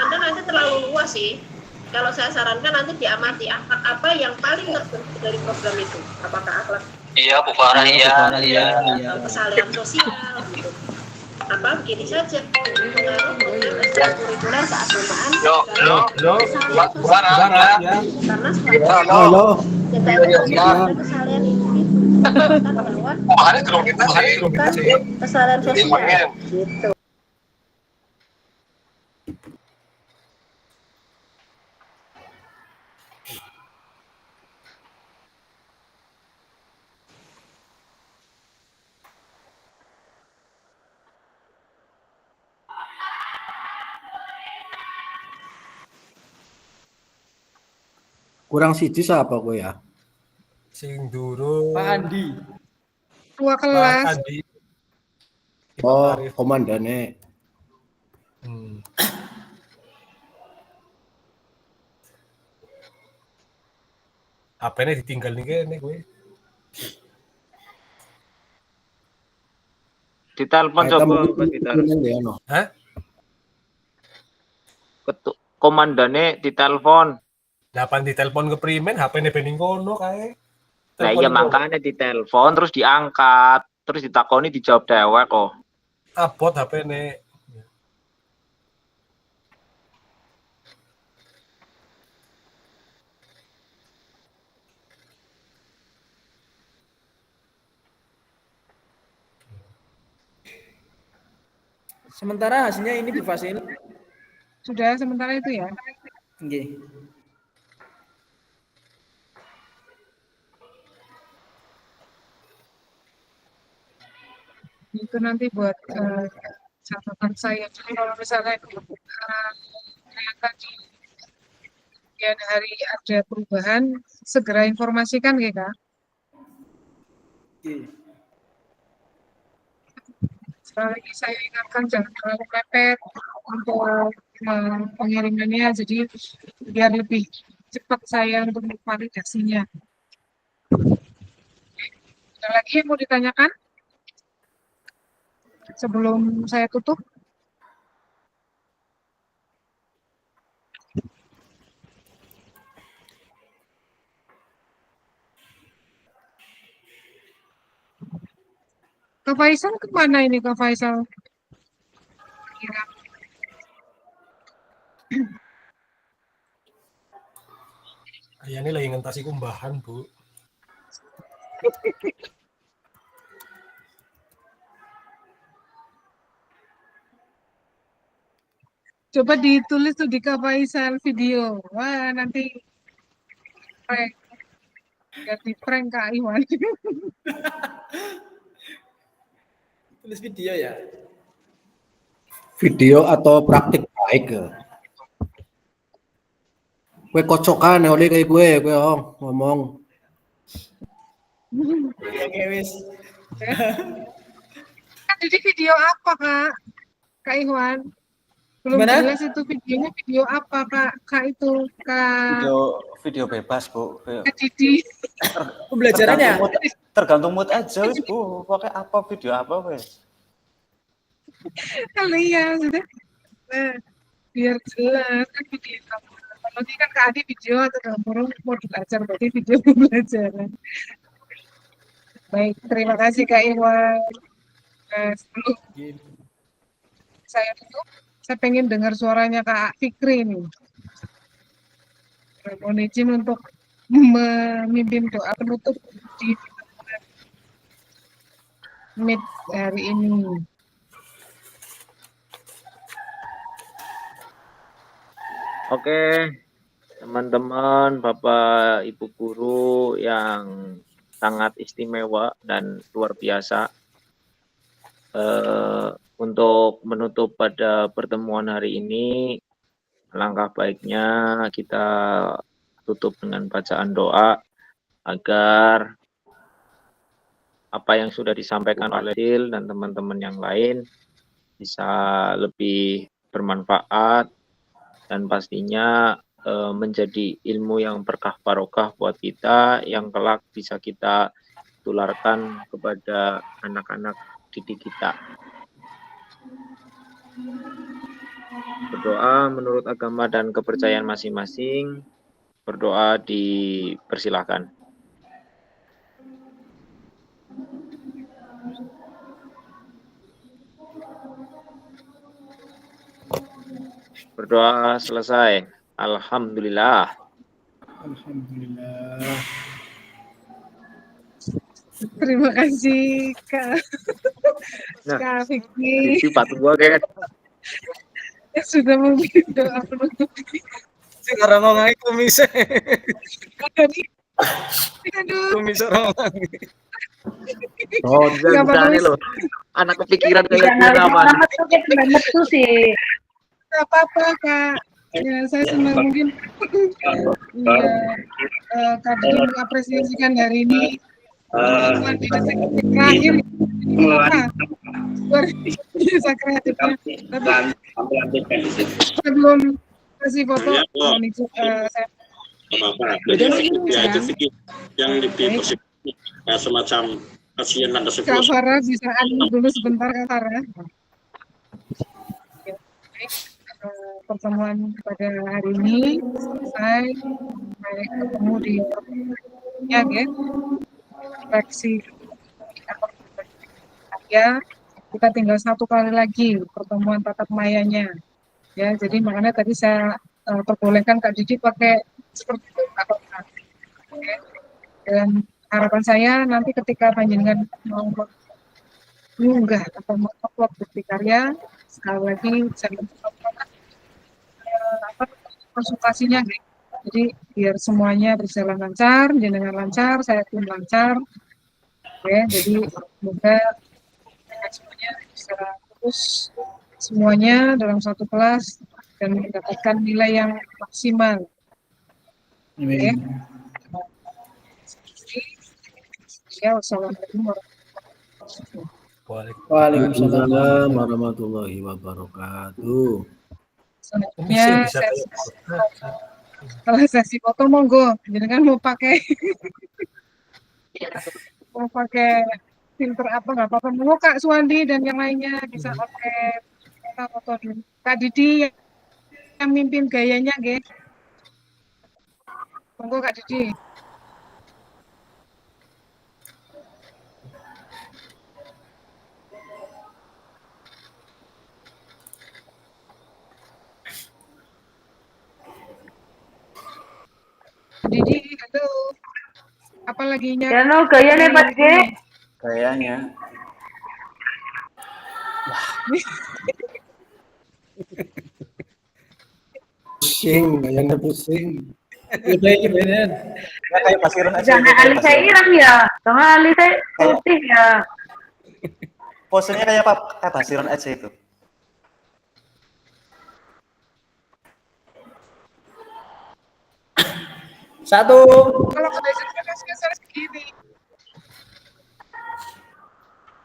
Anda nanti terlalu luas sih. Kalau saya sarankan nanti diamati akhlak apa yang paling terbentuk dari program itu. Apakah akhlak? Iya, Bu Farah iya. Kesalahan sosial gitu. Apa begini saja pengaruh program ekstrakurikuler keagamaan Bu Farah ya. karena Halo. kesalahan individu bahwa kesalahan sosial gitu. Kurang siji siapa kowe ya? Sing durung. Pak Andi. Dua Pak kelas. Andi. Oh, komandannya. HP-nya ditinggal nih kayaknya gue. Ditelepon coba Mas Gitar. Hah? Komandannya ditelepon. Dapat ditelepon ke primen, HP-nya bening kono kae. Nah iya makanya ditelepon terus diangkat, terus ditakoni dijawab dewek kok. Abot HP-nya. Sementara hasilnya ini Bu Fasil. Sudah sementara itu ya. Nggih. Itu nanti buat catatan saya. Jadi kalau misalnya ternyata di kemudian hari ada perubahan, segera informasikan ya Kak. Sekali lagi saya ingatkan jangan terlalu mepet untuk pengirimannya, jadi biar lebih cepat saya untuk validasinya. Ada lagi yang mau ditanyakan sebelum saya tutup? Kak Faisal kemana ini Kak Faisal? Ayah ini lagi ngentasi kumbahan, Bu. Coba ditulis tuh di Kak Faisal video. Wah, nanti prank. Ganti prank Kak Iwan. Tulis video ya. Video atau praktik baik ya? Kue kocokan ya oleh kayak gue ngomong. Oke wis. Kan jadi video apa Kak? Kak Iwan. Belum Gimana? jelas itu videonya video apa Kak itu Kak Video bebas, Bu. Didi. Pembelajarannya. Tergantung mood aja, wis, Bu. Pakai apa video apa, wis. Kali ya sudah. Nah, biar jelas kan video kamu. Kalau ini kan Kak Adi video atau dalam kurung mau belajar berarti video pembelajaran. Baik, terima kasih Kak Iwan. Nah, sebelum saya tutup, saya pengen dengar suaranya Kak Fikri nih. Mohon izin untuk memimpin doa penutup di Meet hari ini. Oke, teman-teman, Bapak Ibu guru yang sangat istimewa dan luar biasa. Untuk menutup pada pertemuan hari ini, langkah baiknya kita tutup dengan bacaan doa agar apa yang sudah disampaikan oleh Sil dan teman-teman yang lain bisa lebih bermanfaat dan pastinya menjadi ilmu yang berkah barokah buat kita yang kelak bisa kita tularkan kepada anak-anak didik kita. Berdoa menurut agama dan kepercayaan masing-masing. Berdoa dipersilahkan. Berdoa selesai. Alhamdulillah. Alhamdulillah. Terima kasih Kak. Kak Fikri. Itu patu gua kayak sudah memimpin doa penutup. Sekarang ngomongin kumis. Aduh. Kumis orang. Oh, jangan loh. Anak kepikiran kayak gini apa? Metu sih. Gak apa-apa Kak. Ya, saya senang mungkin ya, Kak Didi mengapresiasikan hari ini di detik-detik terakhir luar biasa kreatifnya. Tapi sebelum kasih foto, saya yang dipersepsikan semacam kasihan dan Kak Farah bisa dulu sebentar Kak Farah. Pertemuan pada hari ini selesai, ketemu di ya refleksi ya, kita tinggal satu kali lagi pertemuan tatap mayanya ya, jadi makanya tadi saya perbolehkan Kak Didi pakai seperti itu okay. Dan harapan saya nanti ketika panjenengan mau mengunggah atau mengupload bukti karya, sekali lagi saya konsultasinya, jadi biar semuanya berjalan lancar, jenengan lancar, saya pun lancar, jadi semoga semuanya bisa lulus semuanya dalam satu kelas dan mendapatkan nilai yang maksimal. Amin. Ya, wassalamualaikum Waalaikumsalam warahmatullahi wabarakatuh. Selanjutnya kalau sesi foto monggo, jenengan mau pakai filter apa nggak apa-apa, mau Kak Suwandi dan yang lainnya bisa pakai foto dulu. Kak Didi yang mimpin gayanya, monggo Kak Didi. Didi, halo. Apa lagi nya? Ya no, gayanya Pak G. Gayanya. Pusing, kayaknya pusing. Kayak Basiran aja. Jangan Ali saya irang ya. Jangan Ali saya putih ya. Posenya kayak Basiran aja itu. Satu. Kalau kebiasaan segini.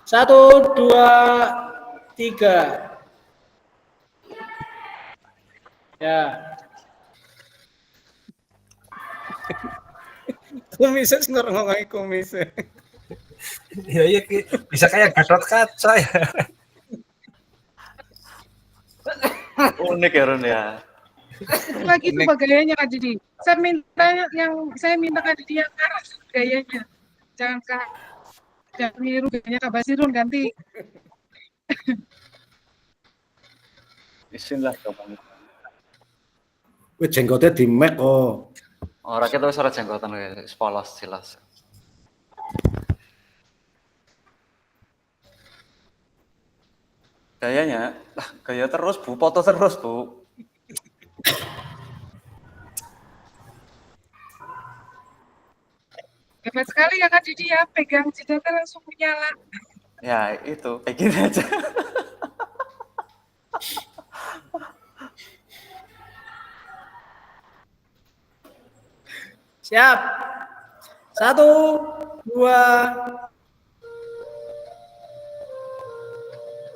1, 2, 3. Ya. Kumisnya sih ngomongin kumisnya. Iya, bisa kayak Gatot Kaca ya. Unik ya Ron ya. Lagi itu gayanya Kak Didi. Saya minta Kak Didi yang keras gayanya. Jangan niru gayanya Kak Basirun ganti. Isin lah kapan. Wih, jenggotnya di make oh. Orang kita wis ora jenggotan wis polos jelas. Gayanya, gaya terus Bu, foto terus Bu. Hebat sekali ya Kak Didi ya, pegang senjata langsung menyala. Ya itu, kayak gini aja. Siap. 1, 2.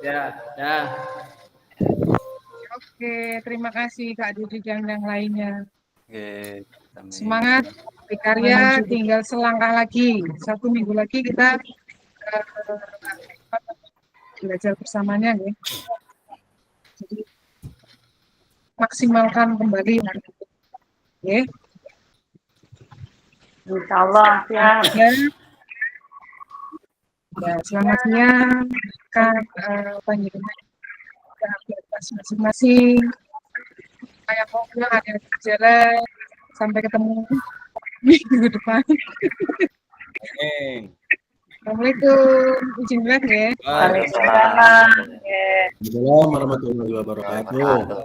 Ya. Oke, terima kasih Kak Didi dan yang lainnya. Oke, Semangat berkarya, tinggal selangkah lagi. 1 minggu lagi kita belajar bersamanya ya. Jadi maksimalkan kembali. Oke. Insyaallah siap. Ya, selamat siang. Kak panjenengan aktivitas masing-masing. Kayak mau pulang ada jalan. Sampai ketemu minggu depan. Assalamualaikum. Izin bilang ya. Waalaikumsalam. Assalamualaikum warahmatullahi wabarakatuh.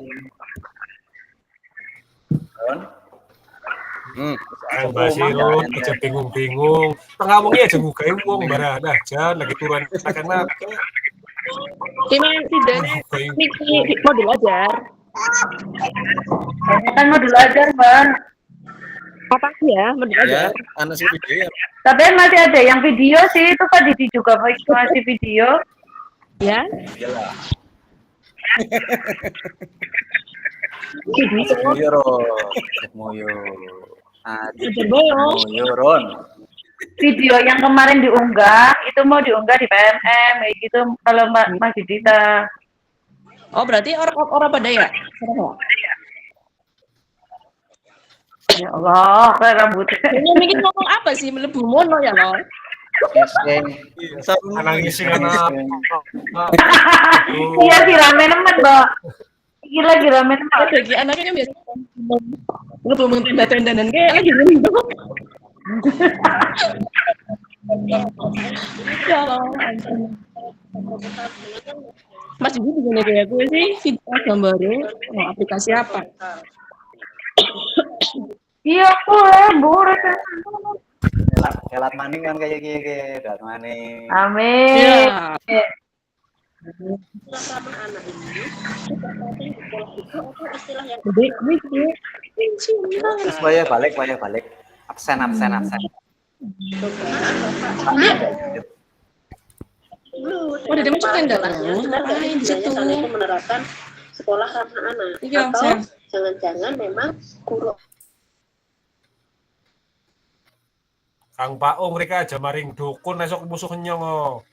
Kang Basirun aja bingung-bingung. Ngomongnya aja ngugai wong barang aja lagi turun akan Ini tidak modul ajar. Kan modul ajar, Bang. Apa sih ya modul ajar? Anak sih video ya. Tapi masih ada yang video sih, itu Kak Didi juga masih video. Ya. Iyalah. Moyo. Moyo Ron. Video yang kemarin diunggah itu mau diunggah di PMM kayak gitu kalau Mas Dita. Oh, berarti orang pada ya? Ya Allah, kayak rambutnya. Ini mikir ngomong apa sih melebu mono ya lo? Iya sih rame nemen, Mbak. Gila lagi rame nemen. Bagi anaknya biasa ngomong tenda-tenda dan kayak lagi ngomong. Ya Allah. Mas juga begini kayak gue sih, video gambarnya aplikasi apa? Iya, boleh. Kelat maning kan kayak gini, kelat maning. Amin. Sekolah ramah anak ini istilah yang Supaya balik. Absen. Oh, dia masuk tenda lah. Ngapain di situ? Sana itu menerapkan sekolah ramah anak. Atau jangan-jangan memang guru. Kang Paung mereka aja maring dukun esok musuh nyong.